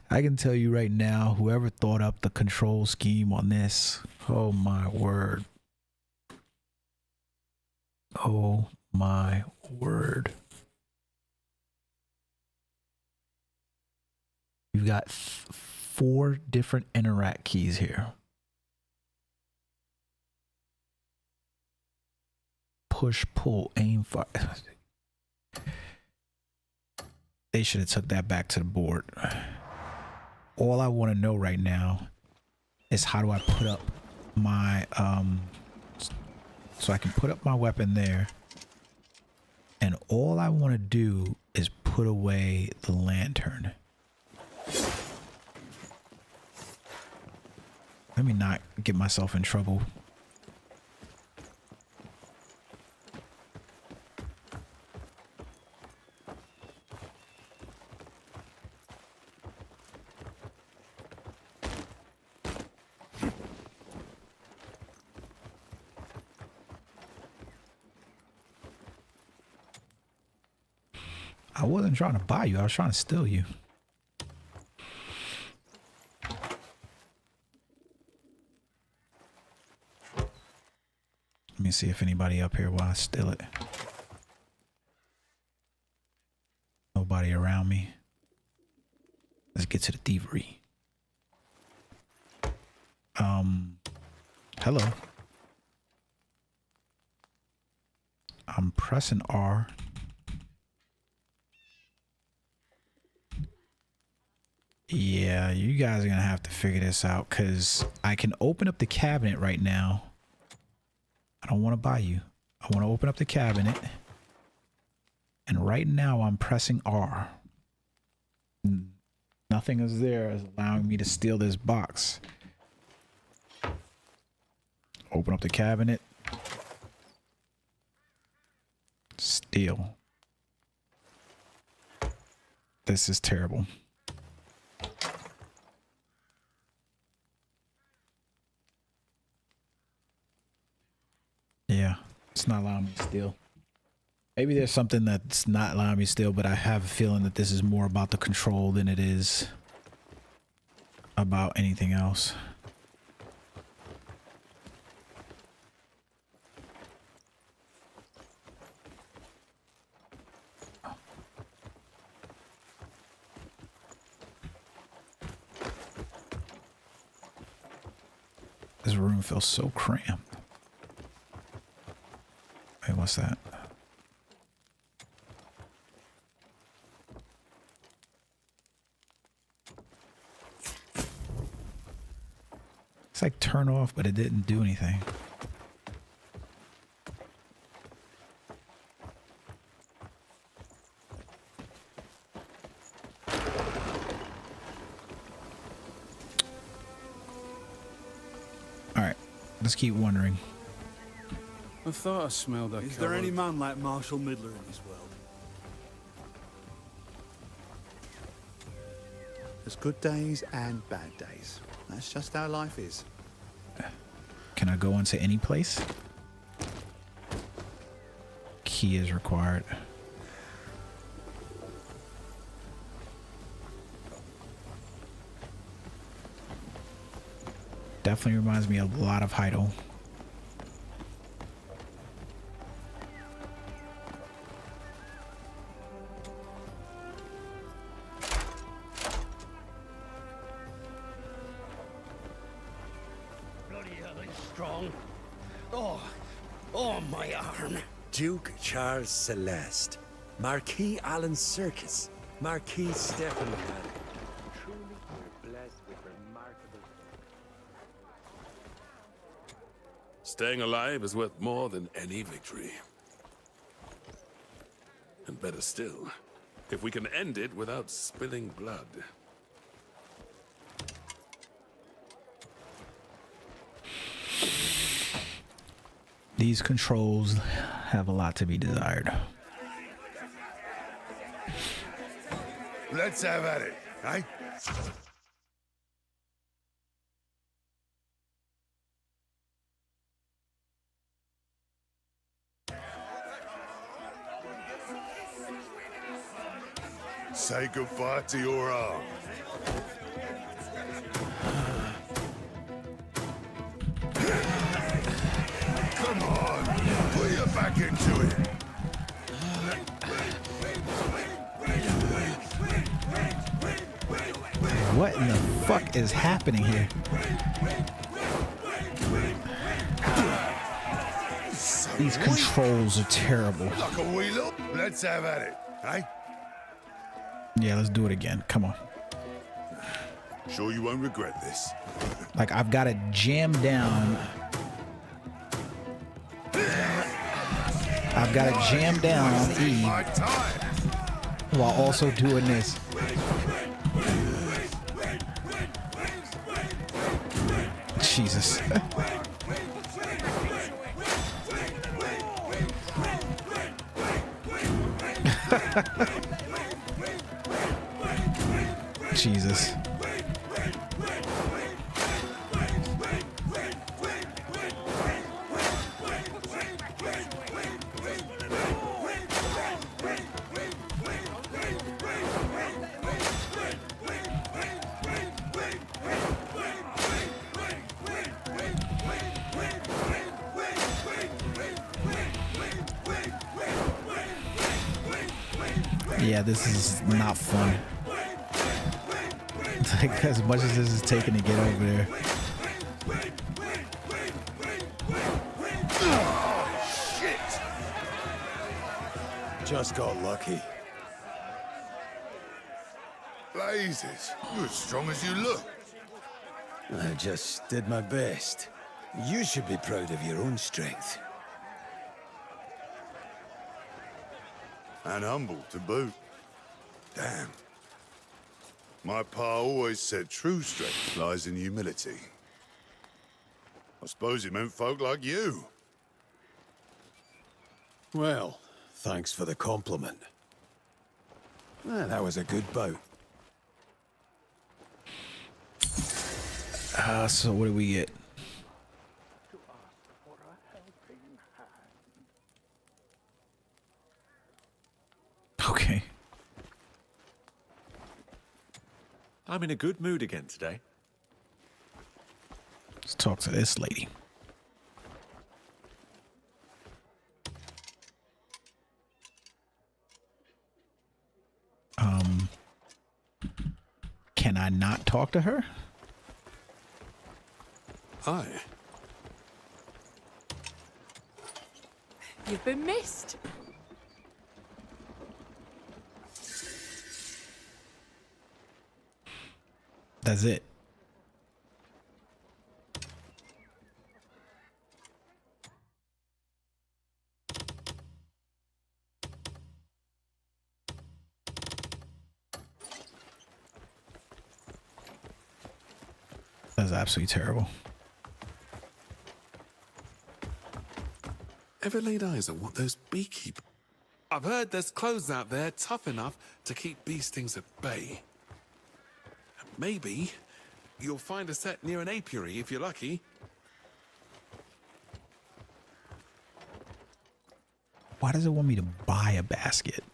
I can tell you right now, whoever thought up the control scheme on this, oh my word. Oh my word. You've got 4 different interact keys here. Push, pull, aim, fire. They should have took that back to the board. All I want to know right now is how do I put up my so I can put up my weapon there, and all I want to do is put away the lantern. Let me not get myself in trouble. I wasn't trying to buy you. I was trying to steal you. Let me see if anybody up here while I steal it. Nobody around me. Let's get to the thievery. Hello. I'm pressing R. Yeah, you guys are gonna have to figure this out because I can open up the cabinet right now. I don't want to buy you. I want to open up the cabinet. And right now I'm pressing R. Nothing is there is allowing me to steal this box. Open up the cabinet. Steal. This is terrible. Yeah, it's not allowing me to steal. Maybe there's something that's not allowing me to steal, but I have a feeling that this is more about the control than it is about anything else. This room feels so cramped. Wait, what's that? It's like turn off, but it didn't do anything. All right, let's keep wondering. I thought I smelled that. Is there any man like Marshall Midler in this world? There's good days and bad days. That's just how life is. Can I go into any place? Key is required. Definitely reminds me a lot of Heidel. Duke Charles Celeste, Marquis Alan Circus, Marquis Stephen Cannon. Truly, we're blessed with remarkable. Staying alive is worth more than any victory. And better still, if we can end it without spilling blood. These controls have a lot to be desired. Let's have at it, eh? Say goodbye to your arm. Come on, put your back into it. What in the fuck is happening here? These controls are terrible. Like a wheeler? Let's have at it, eh? Yeah, let's do it again. Come on. Sure you won't regret this. Like I've got it jammed down. I've got it jammed down on E while also doing this. Jesus. Jesus. Yeah, this is not fun. Like, as much as this is taking to get over there. Oh, shit! Just got lucky. Blazes, you're as strong as you look. I just did my best. You should be proud of your own strength. And humble to boot. Damn. My pa always said true strength lies in humility. I suppose he meant folk like you. Well, thanks for the compliment. That was a good bout. So what do we get? Okay. I'm in a good mood again today. Let's talk to this lady. Can I not talk to her? Hi. You've been missed. That's it. That's absolutely terrible. Ever laid eyes on what those beekeepers... I've heard there's clothes out there tough enough to keep bee stings at bay. Maybe you'll find a set near an apiary if you're lucky. Why does it want me to buy a basket?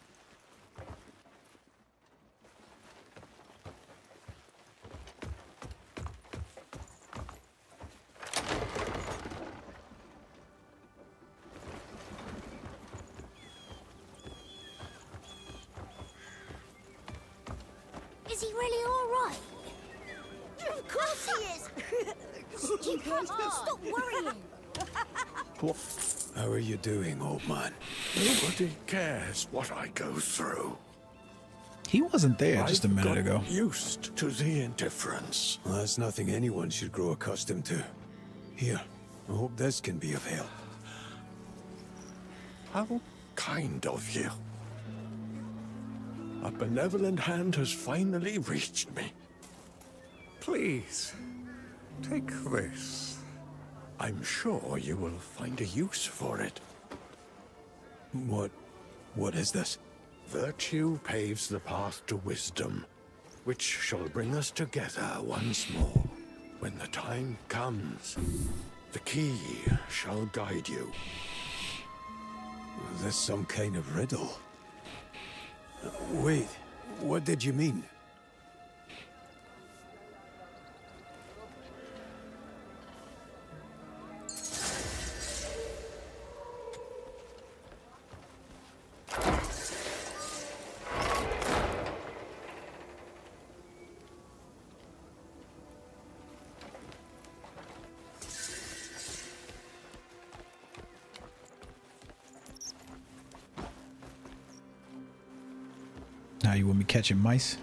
Is he really all right? Of course he is! Stupid! Stop worrying! How are you doing, old man? Nobody cares what I go through. He wasn't there just a minute ago. Used to the indifference. Well, that's nothing anyone should grow accustomed to. Here, I hope this can be of help. How kind of you. A benevolent hand has finally reached me. Please, take this. I'm sure you will find a use for it. What is this? Virtue paves the path to wisdom, which shall bring us together once more. When the time comes, the key shall guide you. Is this some kind of riddle? Wait, what did you mean? Now you want me catching mice?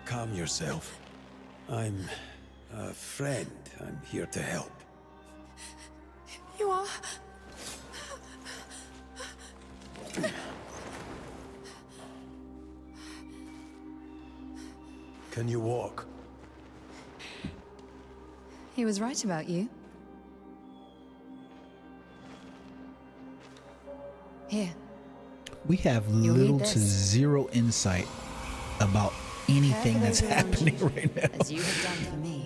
Calm yourself. I'm a friend. I'm here to help. You are? Can you walk? He was right about you. Here. We have little to zero insight about anything that's happening right now. As you have done for me.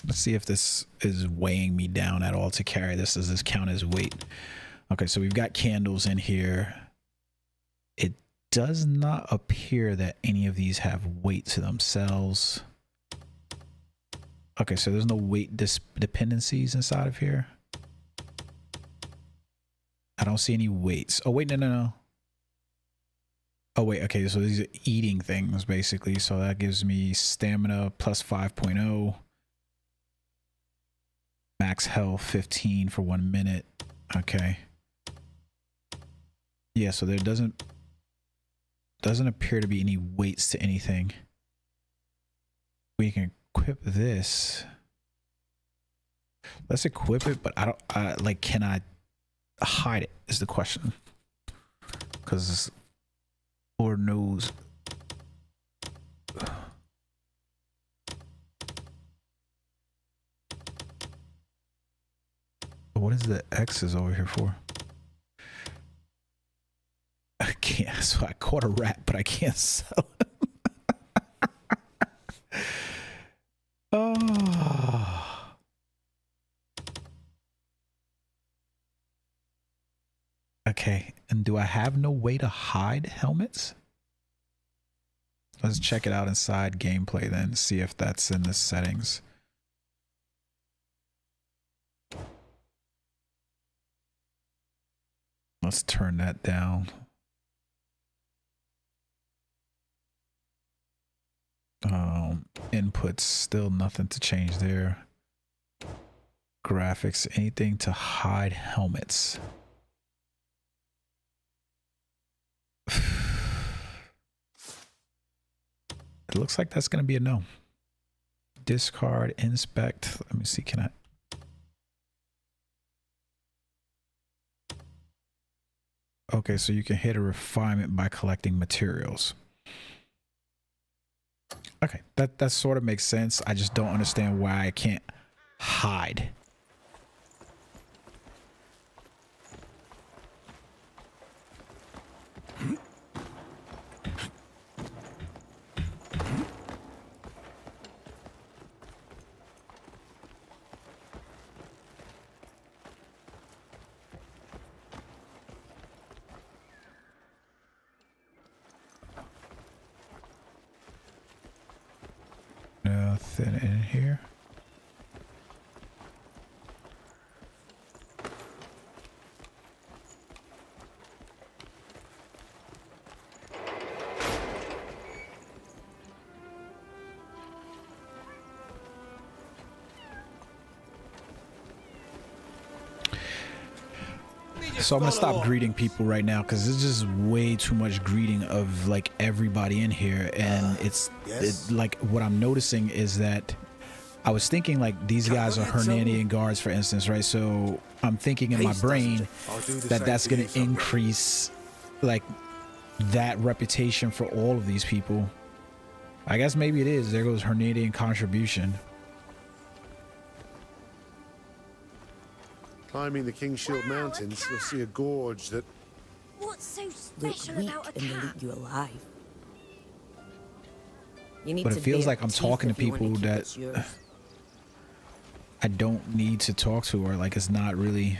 Let's see if this is weighing me down at all to carry this. Does this count as weight? Okay, so we've got candles in here. It does not appear that any of these have weight to themselves. Okay, so there's no weight dependencies inside of here. I don't see any weights. Oh, wait, no. Oh, wait, okay, so these are eating things, basically. So that gives me stamina plus 5.0. Max health 15 for 1 minute. Okay. Yeah, so there doesn't appear to be any weights to anything. We can equip this. Let's equip it, but I don't like, can I hide it is the question. Because Lord knows. What is the X's over here for? I can't. So I caught a rat, but I can't sell it. Oh. Okay. And do I have no way to hide helmets? Let's check it out inside gameplay then. See if that's in the settings. Let's turn that down. Inputs, still nothing to change there. Graphics, anything to hide helmets. It looks like that's going to be a no. Discard, inspect. Let me see, can I? Okay, so you can hit a refinement by collecting materials. Okay, that sort of makes sense. I just don't understand why I can't hide. Nothing in here. So I'm gonna stop greeting people right now because there's just way too much greeting of like everybody in here, and it's like what I'm noticing is that I was thinking like these guys are Hernandian guards, for instance, right? So I'm thinking in my brain that that's gonna increase like that reputation for all of these people. I guess maybe it is. There goes Hernandian contribution. Climbing the King Shield Mountains, you'll see a gorge that... What's so We're special weak about a and we'll cat? eat you alive. You need But to it feels bare like I'm teeth talking to if you wanna people keep that us yours. I don't need to talk to her. Like it's not really.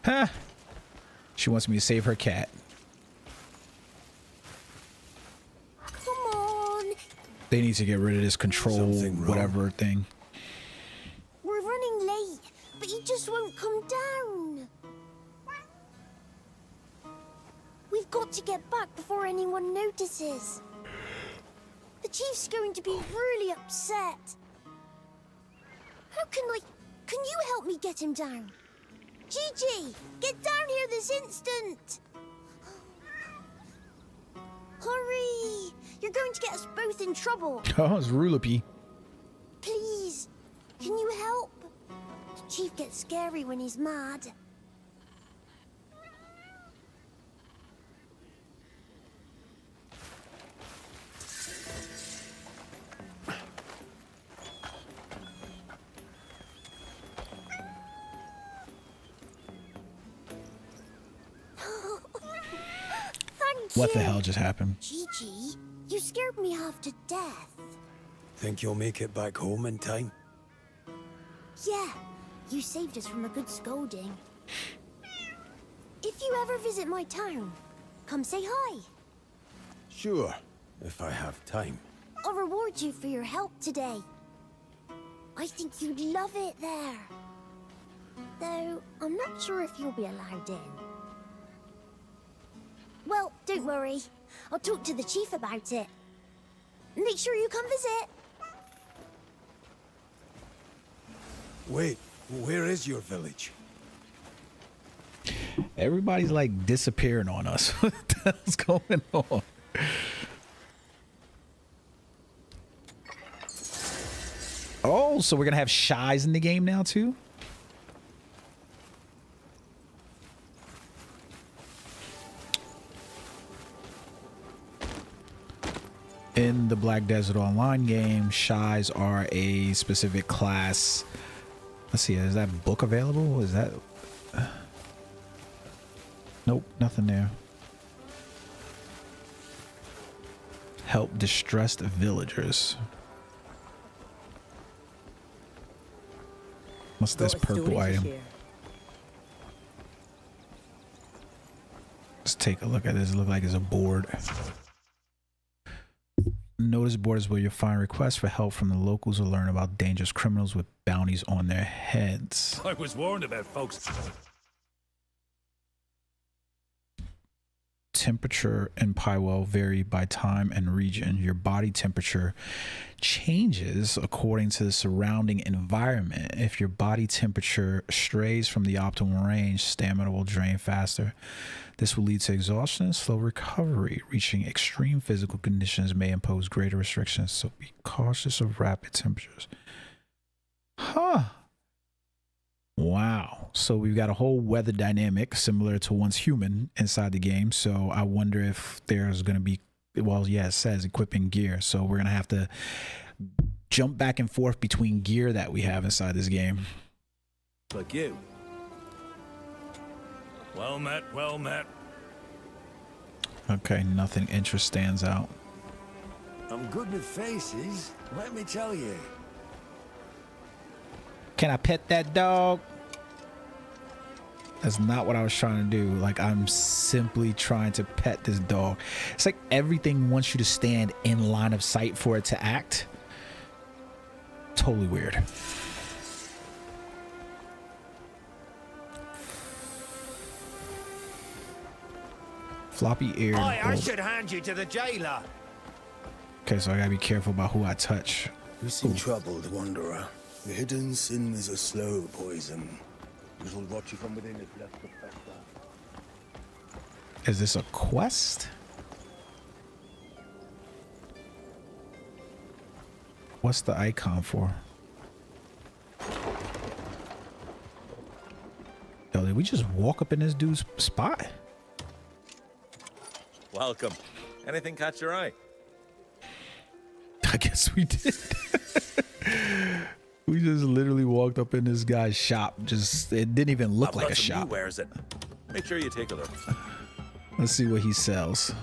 Huh? She wants me to save her cat. Come on. They need to get rid of this control whatever thing. We're running late, but you He just won't come down. We've got to get back before anyone notices. The chief's going to be really upset. How can you help me get him down? Gigi, get down here this instant! Hurry! You're going to get us both in trouble. Oh, it's Rulipy. Please, can you help? The chief gets scary when he's mad. What the hell just happened? Gigi, you scared me half to death. Think you'll make it back home in time? Yeah, you saved us from a good scolding. If you ever visit my town, come say hi. Sure, if I have time. I'll reward you for your help today. I think you'd love it there. Though, I'm not sure if you'll be allowed in. Well, don't worry. I'll talk to the chief about it. Make sure you come visit. Wait, where is your village? Everybody's like disappearing on us. What the hell's going on? Oh, so we're gonna have shies in the game now too? In the Black Desert Online game, shies are a specific class. Let's see, is that book available? Is that... Nope, nothing there. Help distressed villagers. What's this purple item? Let's take a look at this. It looks like it's a board. Notice board is where you'll find requests for help from the locals or learn about dangerous criminals with bounties on their heads. I was warned about folks. Temperature in Pywell vary by time and region. Your body temperature changes according to the surrounding environment. If your body temperature strays from the optimal range, stamina will drain faster. This will lead to exhaustion and slow recovery. Reaching extreme physical conditions may impose greater restrictions, so be cautious of rapid temperatures. Huh. Wow. So we've got a whole weather dynamic similar to Once Human inside the game. So I wonder if there's going to be, well, yeah, it says equipping gear. So we're going to have to jump back and forth between gear that we have inside this game. Like you. Well met, well met. Okay, nothing interest stands out. I'm good with faces, let me tell you. Can I pet that dog? That's not what I was trying to do. Like, I'm simply trying to pet this dog. It's like everything wants you to stand in line of sight for it to act. Totally weird. Floppy ear. I should hand you to the jailer. Okay, so I gotta be careful about who I touch. You seem troubled, wanderer. The hidden sin is a slow poison. It'll rot you from within if left to fester. Is this a quest? What's the icon for? Yo, did we just walk up in this dude's spot? Welcome. Anything catch your eye? I guess we did. We just literally walked up in this guy's shop. Just, it didn't even look like a shop. Where is it? Make sure you take a look. Let's see what he sells.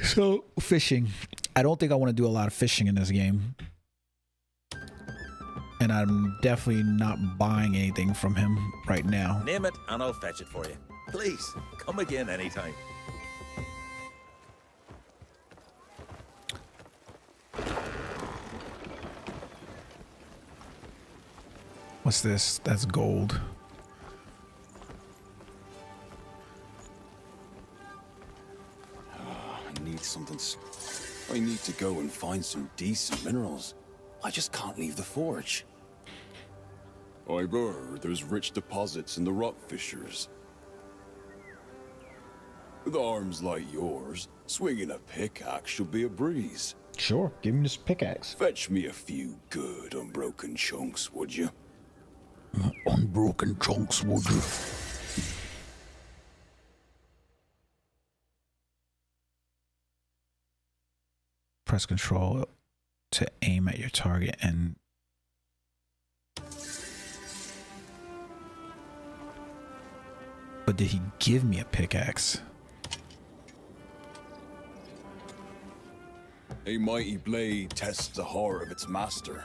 So, fishing. I don't think I want to do a lot of fishing in this game. And I'm definitely not buying anything from him right now. Name it and I'll fetch it for you. Please, come again anytime. What's this? That's gold. I need something. I need to go and find some decent minerals. I just can't leave the forge. I've heard there's rich deposits in the rock fissures. With arms like yours, swinging a pickaxe should be a breeze. Sure, give me this pickaxe. Fetch me a few good unbroken chunks, would you? Unbroken chunks, would you? Press control to aim at your target and but did he give me a pickaxe? A mighty blade tests the heart of its master.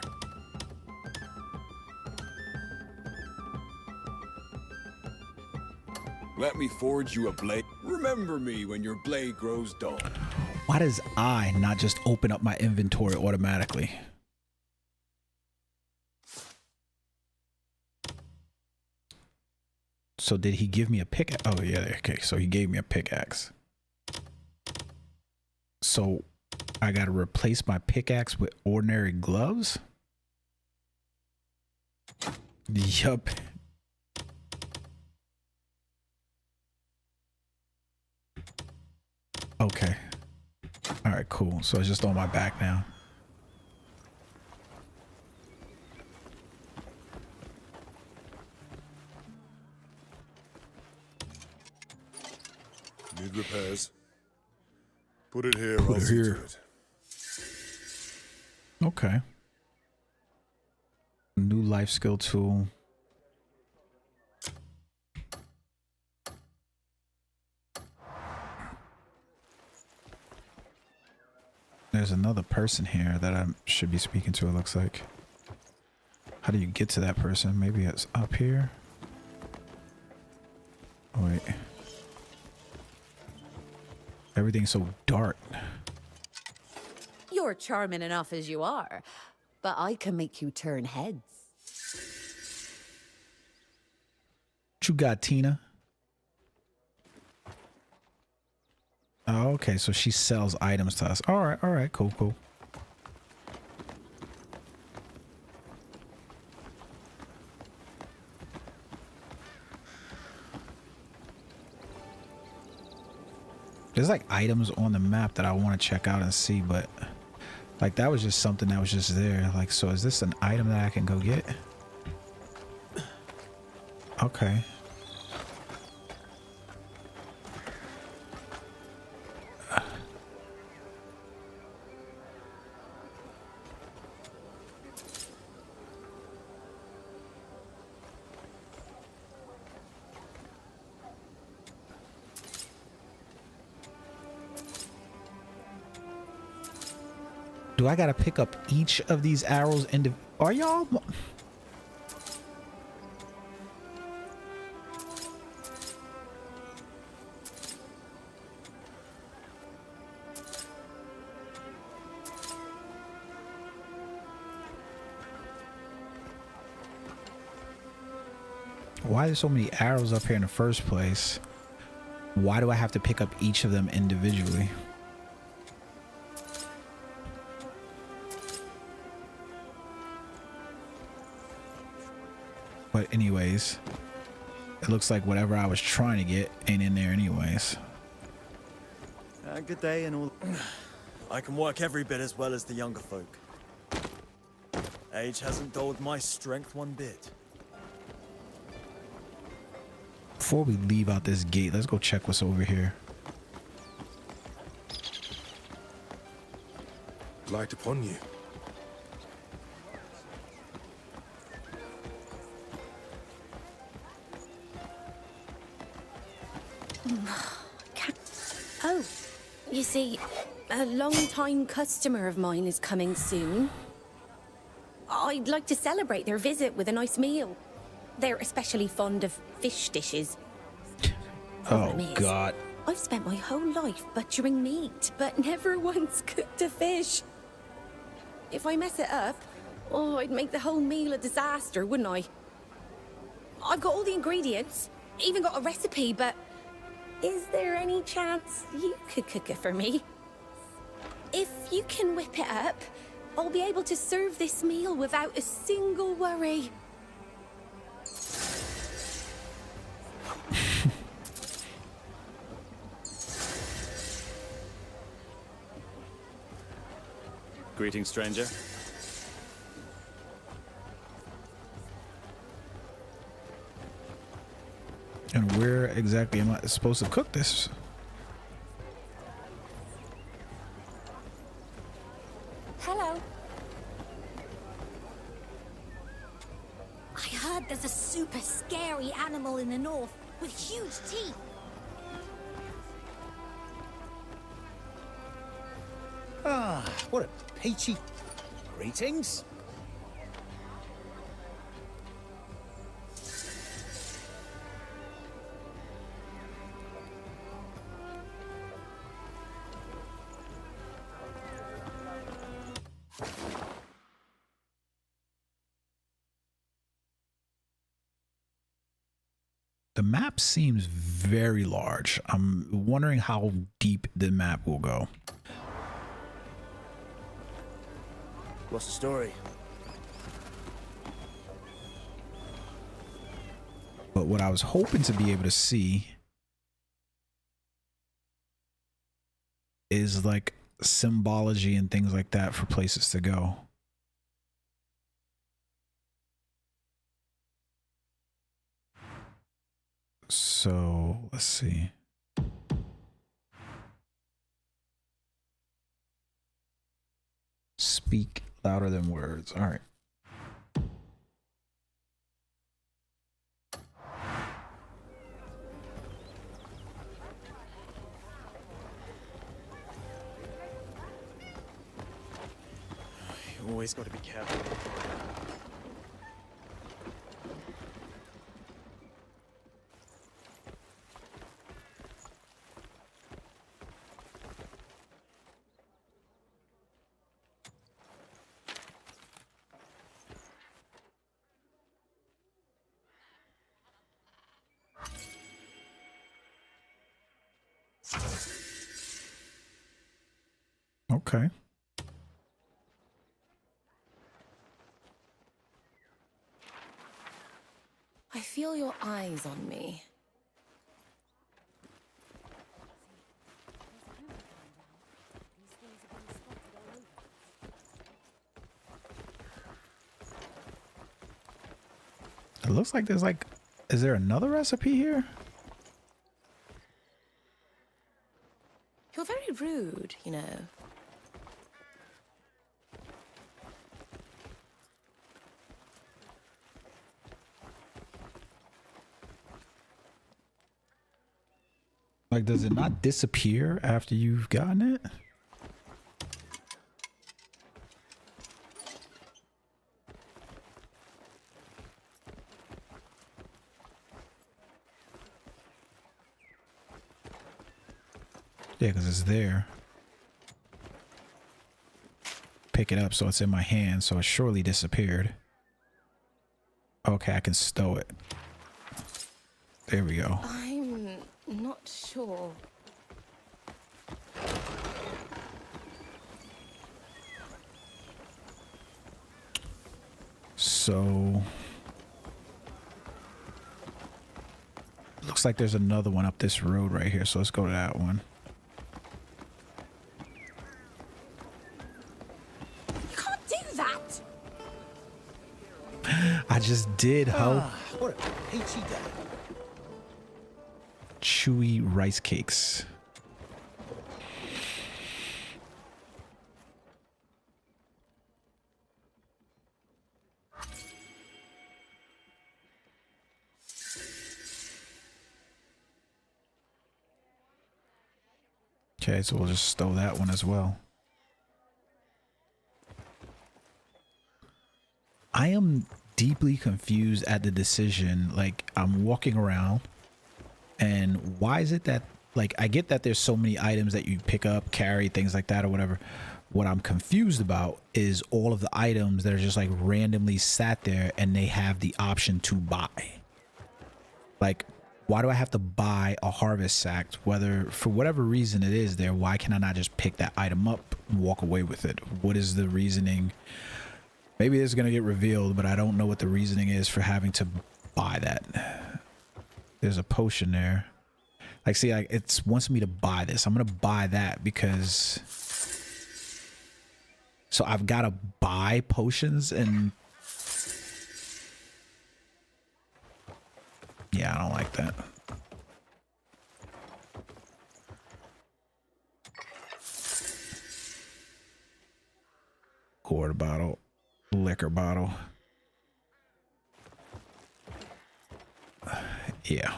Let me forge you a blade. Remember me when your blade grows dull. Why does I not just open up my inventory automatically? So did he give me a pickaxe? Oh yeah, okay, so he gave me a pickaxe. So I gotta replace my pickaxe with ordinary gloves? Yup. Okay. All right, cool. So it's just on my back now. Need repairs? Put it here. Put I'll it see here. to it. Okay. New life skill tool. There's another person here that I should be speaking to, it looks like. How do you get to that person? Maybe it's up here? Oh, wait. Everything's so dark. You're charming enough as you are, but I can make you turn heads. What you got, Tina? Oh, okay, so she sells items to us. All right, cool, cool. There's like items on the map that I want to check out and see, but like that was just something that was just there. Like, so is this an item that I can go get? Okay. Do I gotta pick up each of these arrows are y'all? Why are there so many arrows up here in the first place? Why do I have to pick up each of them individually? But anyways, it looks like whatever I was trying to get ain't in there anyways. Good day and all. I can work every bit as well as the younger folk. Age hasn't dulled my strength one bit. Before we leave out this gate, let's go check what's over here. Light upon you. Oh, you see, a long-time customer of mine is coming soon. I'd like to celebrate their visit with a nice meal. They're especially fond of fish dishes. Problem Oh is, God. I've spent my whole life butchering meat, but never once cooked a fish. If I mess it up, oh, I'd make the whole meal a disaster, wouldn't I? I've got all the ingredients, even got a recipe, but is there any chance you could cook it for me? If you can whip it up, I'll be able to serve this meal without a single worry. Greetings, stranger. And where exactly am I supposed to cook this? Hello. I heard there's a super scary animal in the north with huge teeth. Ah, what a peachy... Greetings. The map seems very large. I'm wondering how deep the map will go. What's the story? But what I was hoping to be able to see is like symbology and things like that for places to go. So let's see. Speak louder than words. All right. You always got to be careful. Okay. I feel your eyes on me. It looks like there's like, is there another recipe here? You're very rude, you know. Like, does it not disappear after you've gotten it? Yeah, because it's there. Pick it up so it's in my hand, so it surely disappeared. Okay, I can stow it. There we go. I'm not sure. So looks like there's another one up this road right here, so let's go to that one. You can't do that! I just did help. What a peachy day. Chewy rice cakes. Okay, so we'll just stow that one as well. I am deeply confused at the decision. Like, I'm walking around And why is it that, like, I get that there's so many items that you pick up, carry, things like that or whatever. What I'm confused about is all of the items that are just like randomly sat there and they have the option to buy. Like, why do I have to buy a harvest sack? Whether for whatever reason it is there, why can I not just pick that item up and walk away with it? What is the reasoning? Maybe it's going to get revealed, but I don't know what the reasoning is for having to buy that. There's a potion there. Like, see, it wants me to buy this. I'm going to buy that because... So I've got to buy potions and... Yeah, I don't like that. Quart bottle, liquor bottle. Yeah.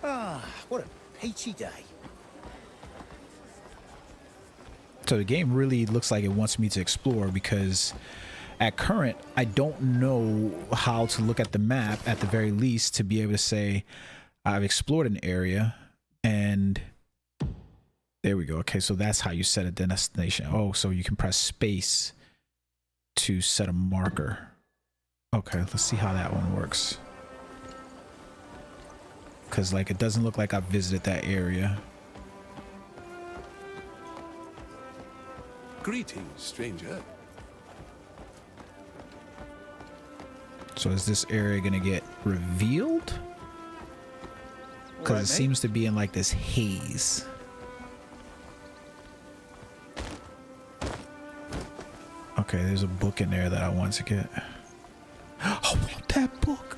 Ah, what a peachy day. So the game really looks like it wants me to explore because at current, I don't know how to look at the map at the very least to be able to say I've explored an area and there we go. Okay, so that's how you set a destination. Oh, so you can press space to set a marker. Okay, let's see how that one works. Because like it doesn't look like I've visited that area. Greetings, stranger. So is this area gonna get revealed? Because it seems to be in like this haze. Okay, there's a book in there that I want to get. I want that book.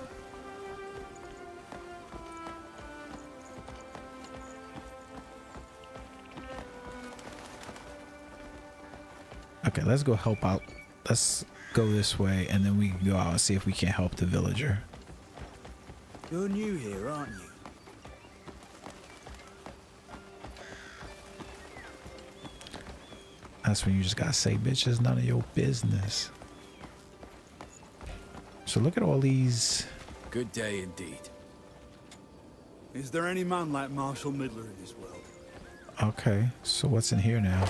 Okay, let's go help out. Let's go this way and then we can go out and see if we can help the villager. You're new here, aren't you? That's when you just gotta say, bitch, it's none of your business. So look at all these. Good day indeed. Is there any man like Marshall Midler in this world? Okay, so what's in here now?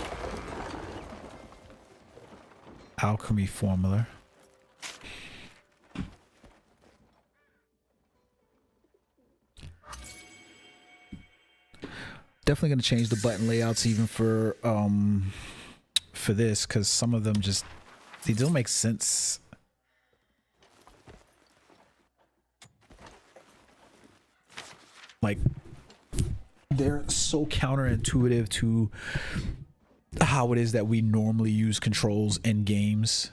Alchemy formula. Definitely gonna change the button layouts even for this, because some of them just, they don't make sense. Like, they're so counterintuitive to how it is that we normally use controls in games.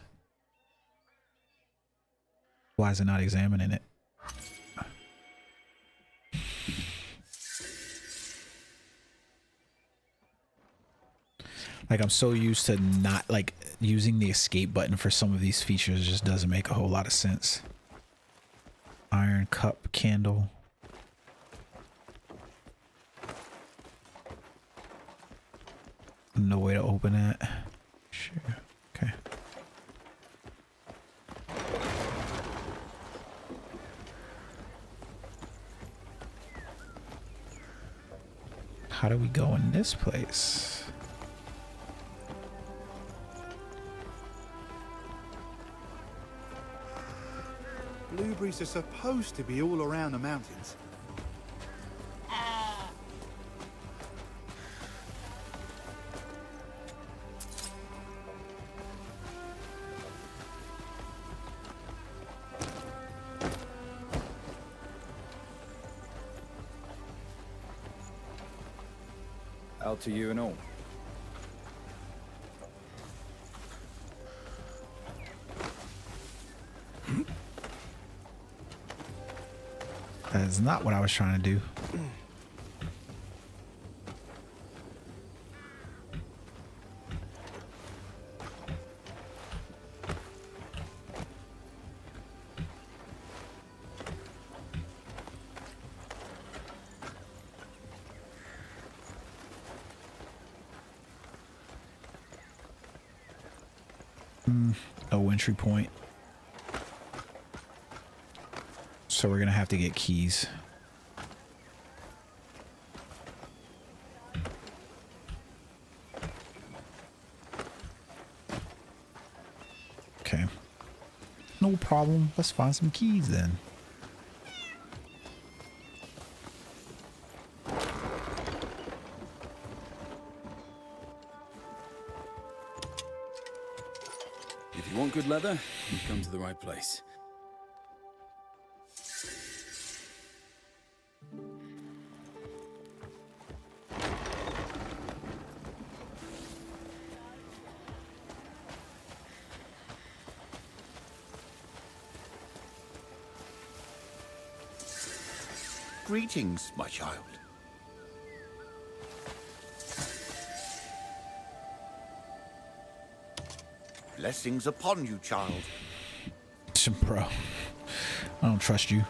Why is it not examining it? Like, I'm so used to not like using the escape button for some of these features. It just doesn't make a whole lot of sense. Iron cup candle. No way to open it. Sure. Okay. How do we go in this place? Blueberries are supposed to be all around the mountains. Out to you and all. That is not what I was trying to do. No entry point. So we're gonna have to get keys. Okay. No problem. Let's find some keys then. If you want good leather, you come to the right place. Greetings, my child. Blessings upon you, child. Bro, I don't trust you.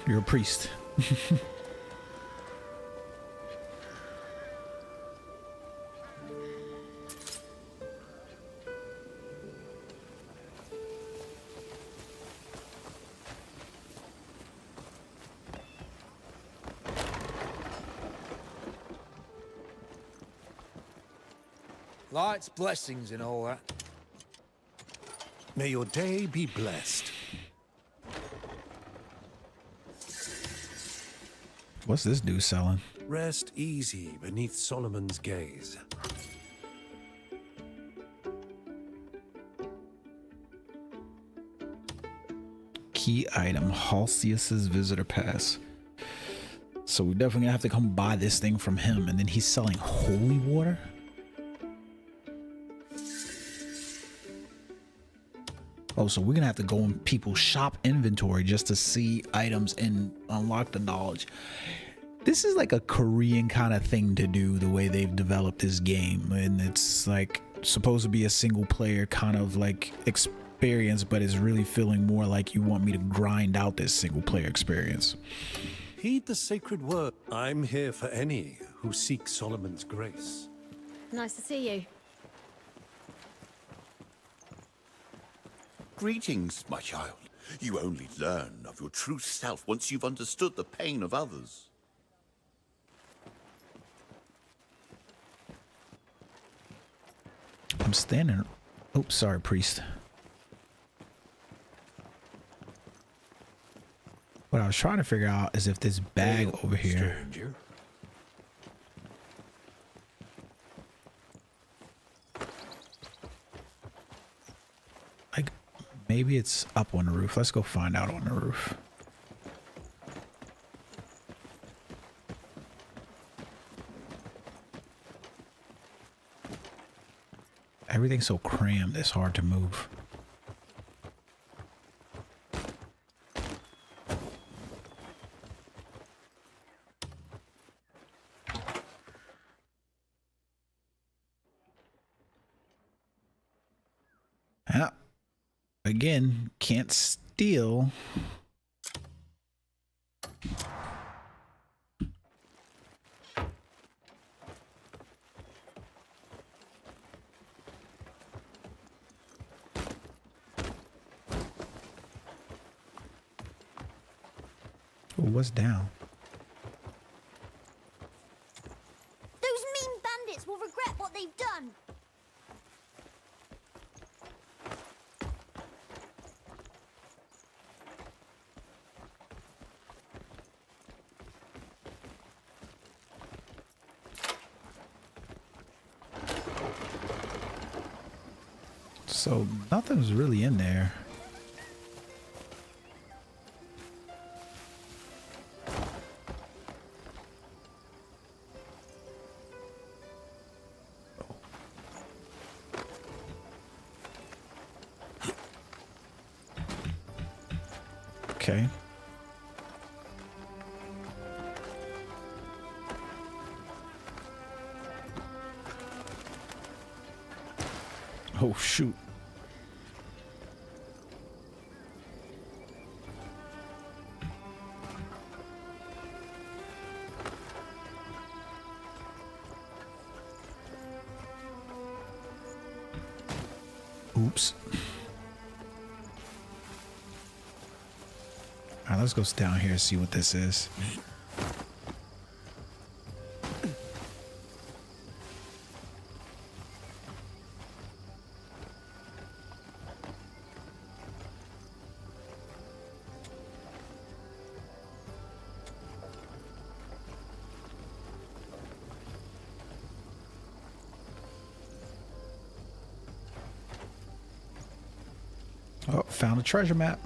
You're a priest. Lights, blessings, and all that. May your day be blessed. What's this dude selling? Rest easy beneath Solomon's gaze. Key item, Halcyus's visitor pass. So we definitely gonna have to come buy this thing from him, and then he's selling holy water. Oh, so we're gonna have to go in people's shop inventory just to see items and unlock the knowledge. This is like a Korean kind of thing to do, the way they've developed this game, and it's like supposed to be a single player kind of like experience, but it's really feeling more like you want me to grind out this single player experience. Heed the sacred word. I'm here for any who seek Solomon's grace. Nice to see you. Greetings, my child. You only learn of your true self once you've understood the pain of others. I'm standing. Oh, sorry, priest. What I was trying to figure out is if this bag over here. Stranger. Like, maybe it's up on the roof. Let's go find out on the roof. Everything's so crammed, it's hard to move. Yeah. Again, can't steal. What's down? Those mean bandits will regret what they've done. So nothing's really in there. Okay. Oh, shoot. Oops. All right, let's go down here and see what this is. Oh, found a treasure map.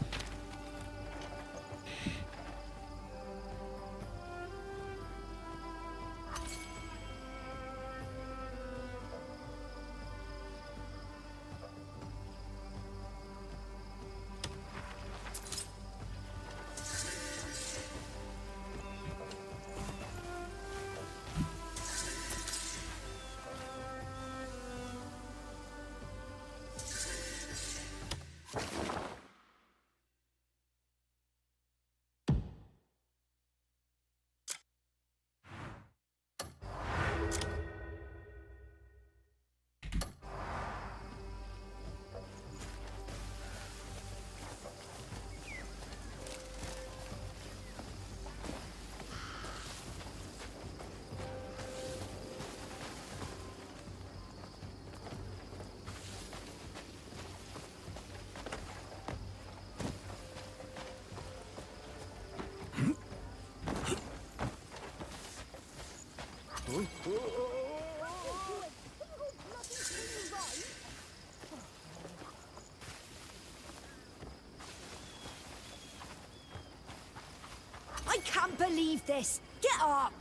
I can't believe this. Get up.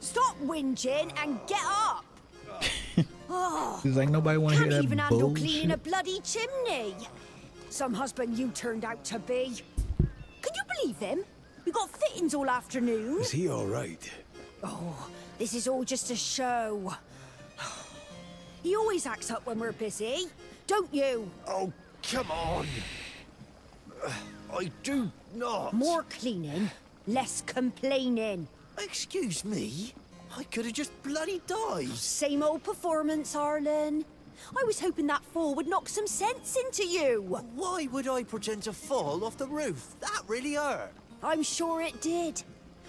Stop whinging and get up. Oh, He's like, nobody want to hear can't that even handle cleaning a bullshit. bloody chimney. Some husband you turned out to be. Can you believe him? We got fittings all afternoon. Is he all right? Oh, this is all just a show. He always acts up when we're busy, don't you? Oh, come on. I do not. More cleaning, less complaining. Excuse me? I could have just bloody died. Same old performance, Arlen. I was hoping that fall would knock some sense into you. Why would I pretend to fall off the roof? That really hurt. I'm sure it did.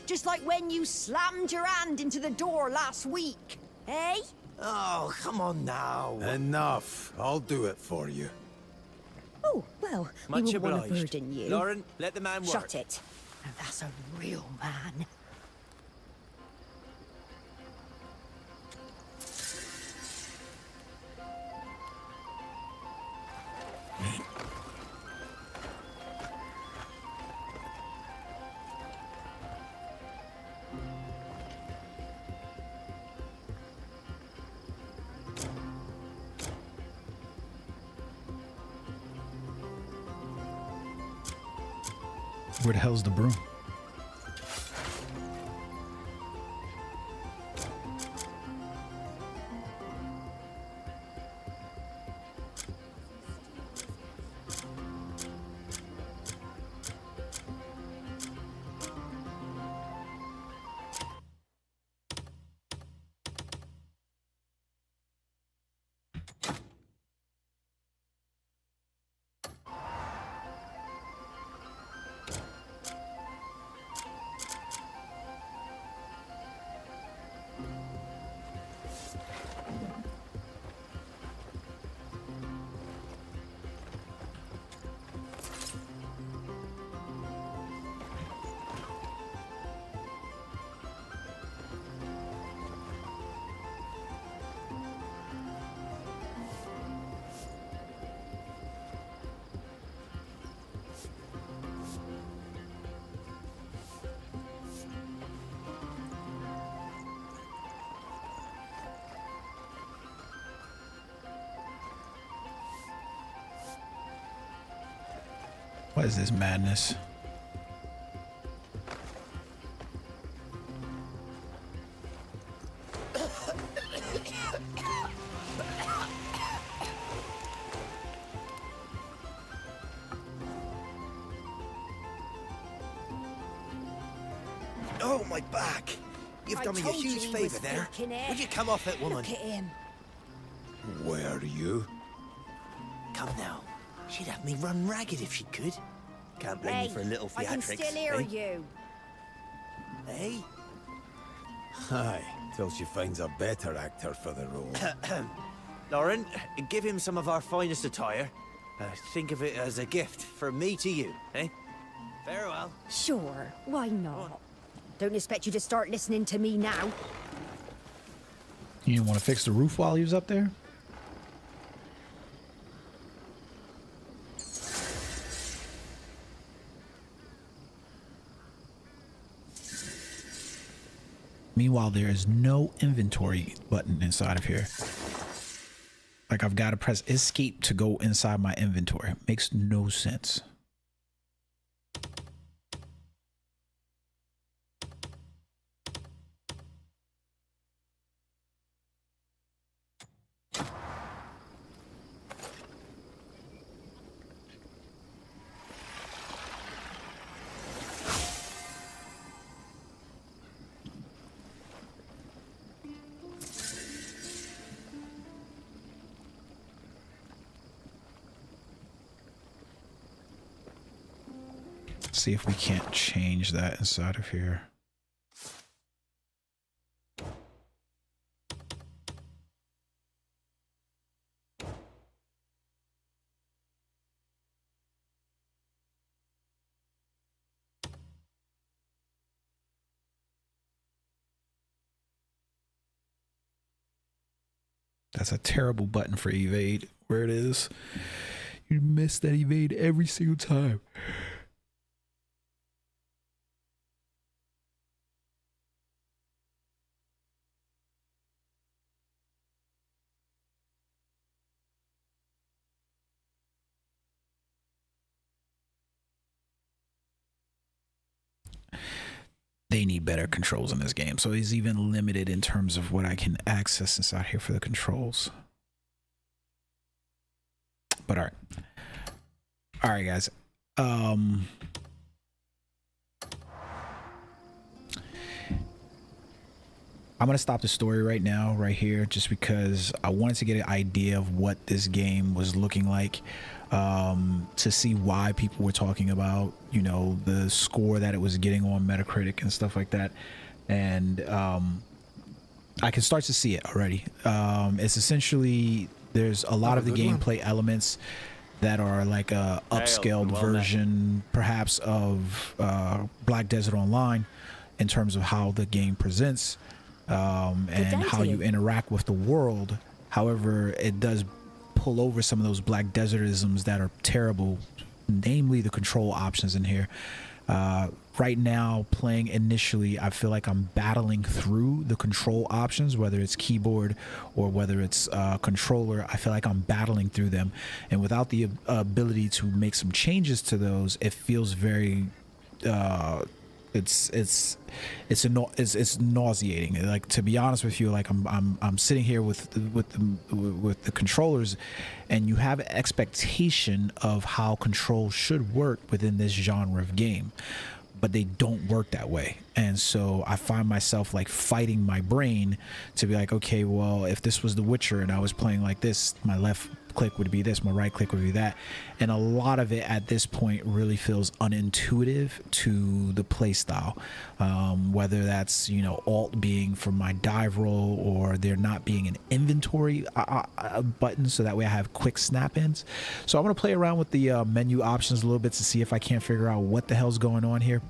Just like when you slammed your hand into the door last week, eh? Oh, come on now. Enough. I'll do it for you. Oh, well, Much we wouldn't want to obliged. burden you. Lauren, let the man work. Shut it. Now that's a real man. Where the hell's the broom? What is this madness? Oh, my back. You've I done me a told huge you he was favour there. faking it. Would you come off it, woman? Look at him. Where are you? Come now. She'd have me run ragged if she could. Can't blame you for a little I can theatrics. still hear eh? you. Hey? Aye, till she finds a better actor for the role. Lauren, give him some of our finest attire. Think of it as a gift from me to you, eh? Farewell. Sure, why not? Don't expect you to start listening to me now. You didn't want to fix the roof while he was up there? Meanwhile, there is no inventory button inside of here. Like, I've got to press escape to go inside my inventory. It makes no sense. See if we can't change that inside of here. That's a terrible button for evade. Where it is, you miss that evade every single time. They need better controls in this game. So he's even limited in terms of what I can access inside here for the controls. But all right, guys. I'm gonna stop the story right now, right here, just because I wanted to get an idea of what this game was looking like, to see why people were talking about, you know, the score that it was getting on Metacritic and stuff like that. And I can start to see it already. It's essentially, there's a lot of the gameplay elements that are like a upscaled version perhaps of Black Desert Online in terms of how the game presents and how you interact with the world. However, it does pull over some of those Black Desertisms that are terrible, namely the control options in here. Right now, playing initially, I feel like I'm battling through the control options, whether it's keyboard or whether it's controller. I feel like I'm battling through them, and without the ability to make some changes to those, it feels very it's nauseating. Like, to be honest with you, like I'm sitting here with the controllers, and you have an expectation of how control should work within this genre of game, but they don't work that way. And so I find myself like fighting my brain to be like, okay, well, if this was The Witcher and I was playing like this, my left click would be this, my right click would be that. And a lot of it at this point really feels unintuitive to the play style, whether that's, you know, alt being for my dive roll, or there not being an inventory button so that way I have quick snap-ins. So I'm going to play around with the menu options a little bit to see if I can't figure out what the hell's going on here.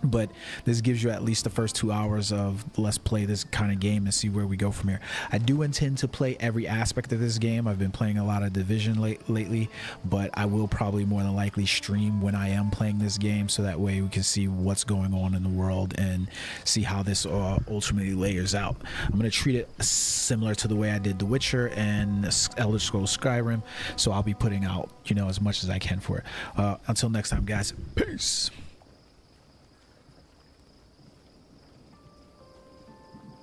But this gives you at least the first 2 hours of let's play this kind of game and see where we go from here. I do intend to play every aspect of this game. I've been playing a lot of Division lately, but I will probably more than likely stream when I am playing this game, so that way we can see what's going on in the world and see how this ultimately layers out. I'm going to treat it similar to the way I did The Witcher and Elder Scrolls Skyrim, so I'll be putting out, you know, as much as I can for it. Until next time, guys, peace.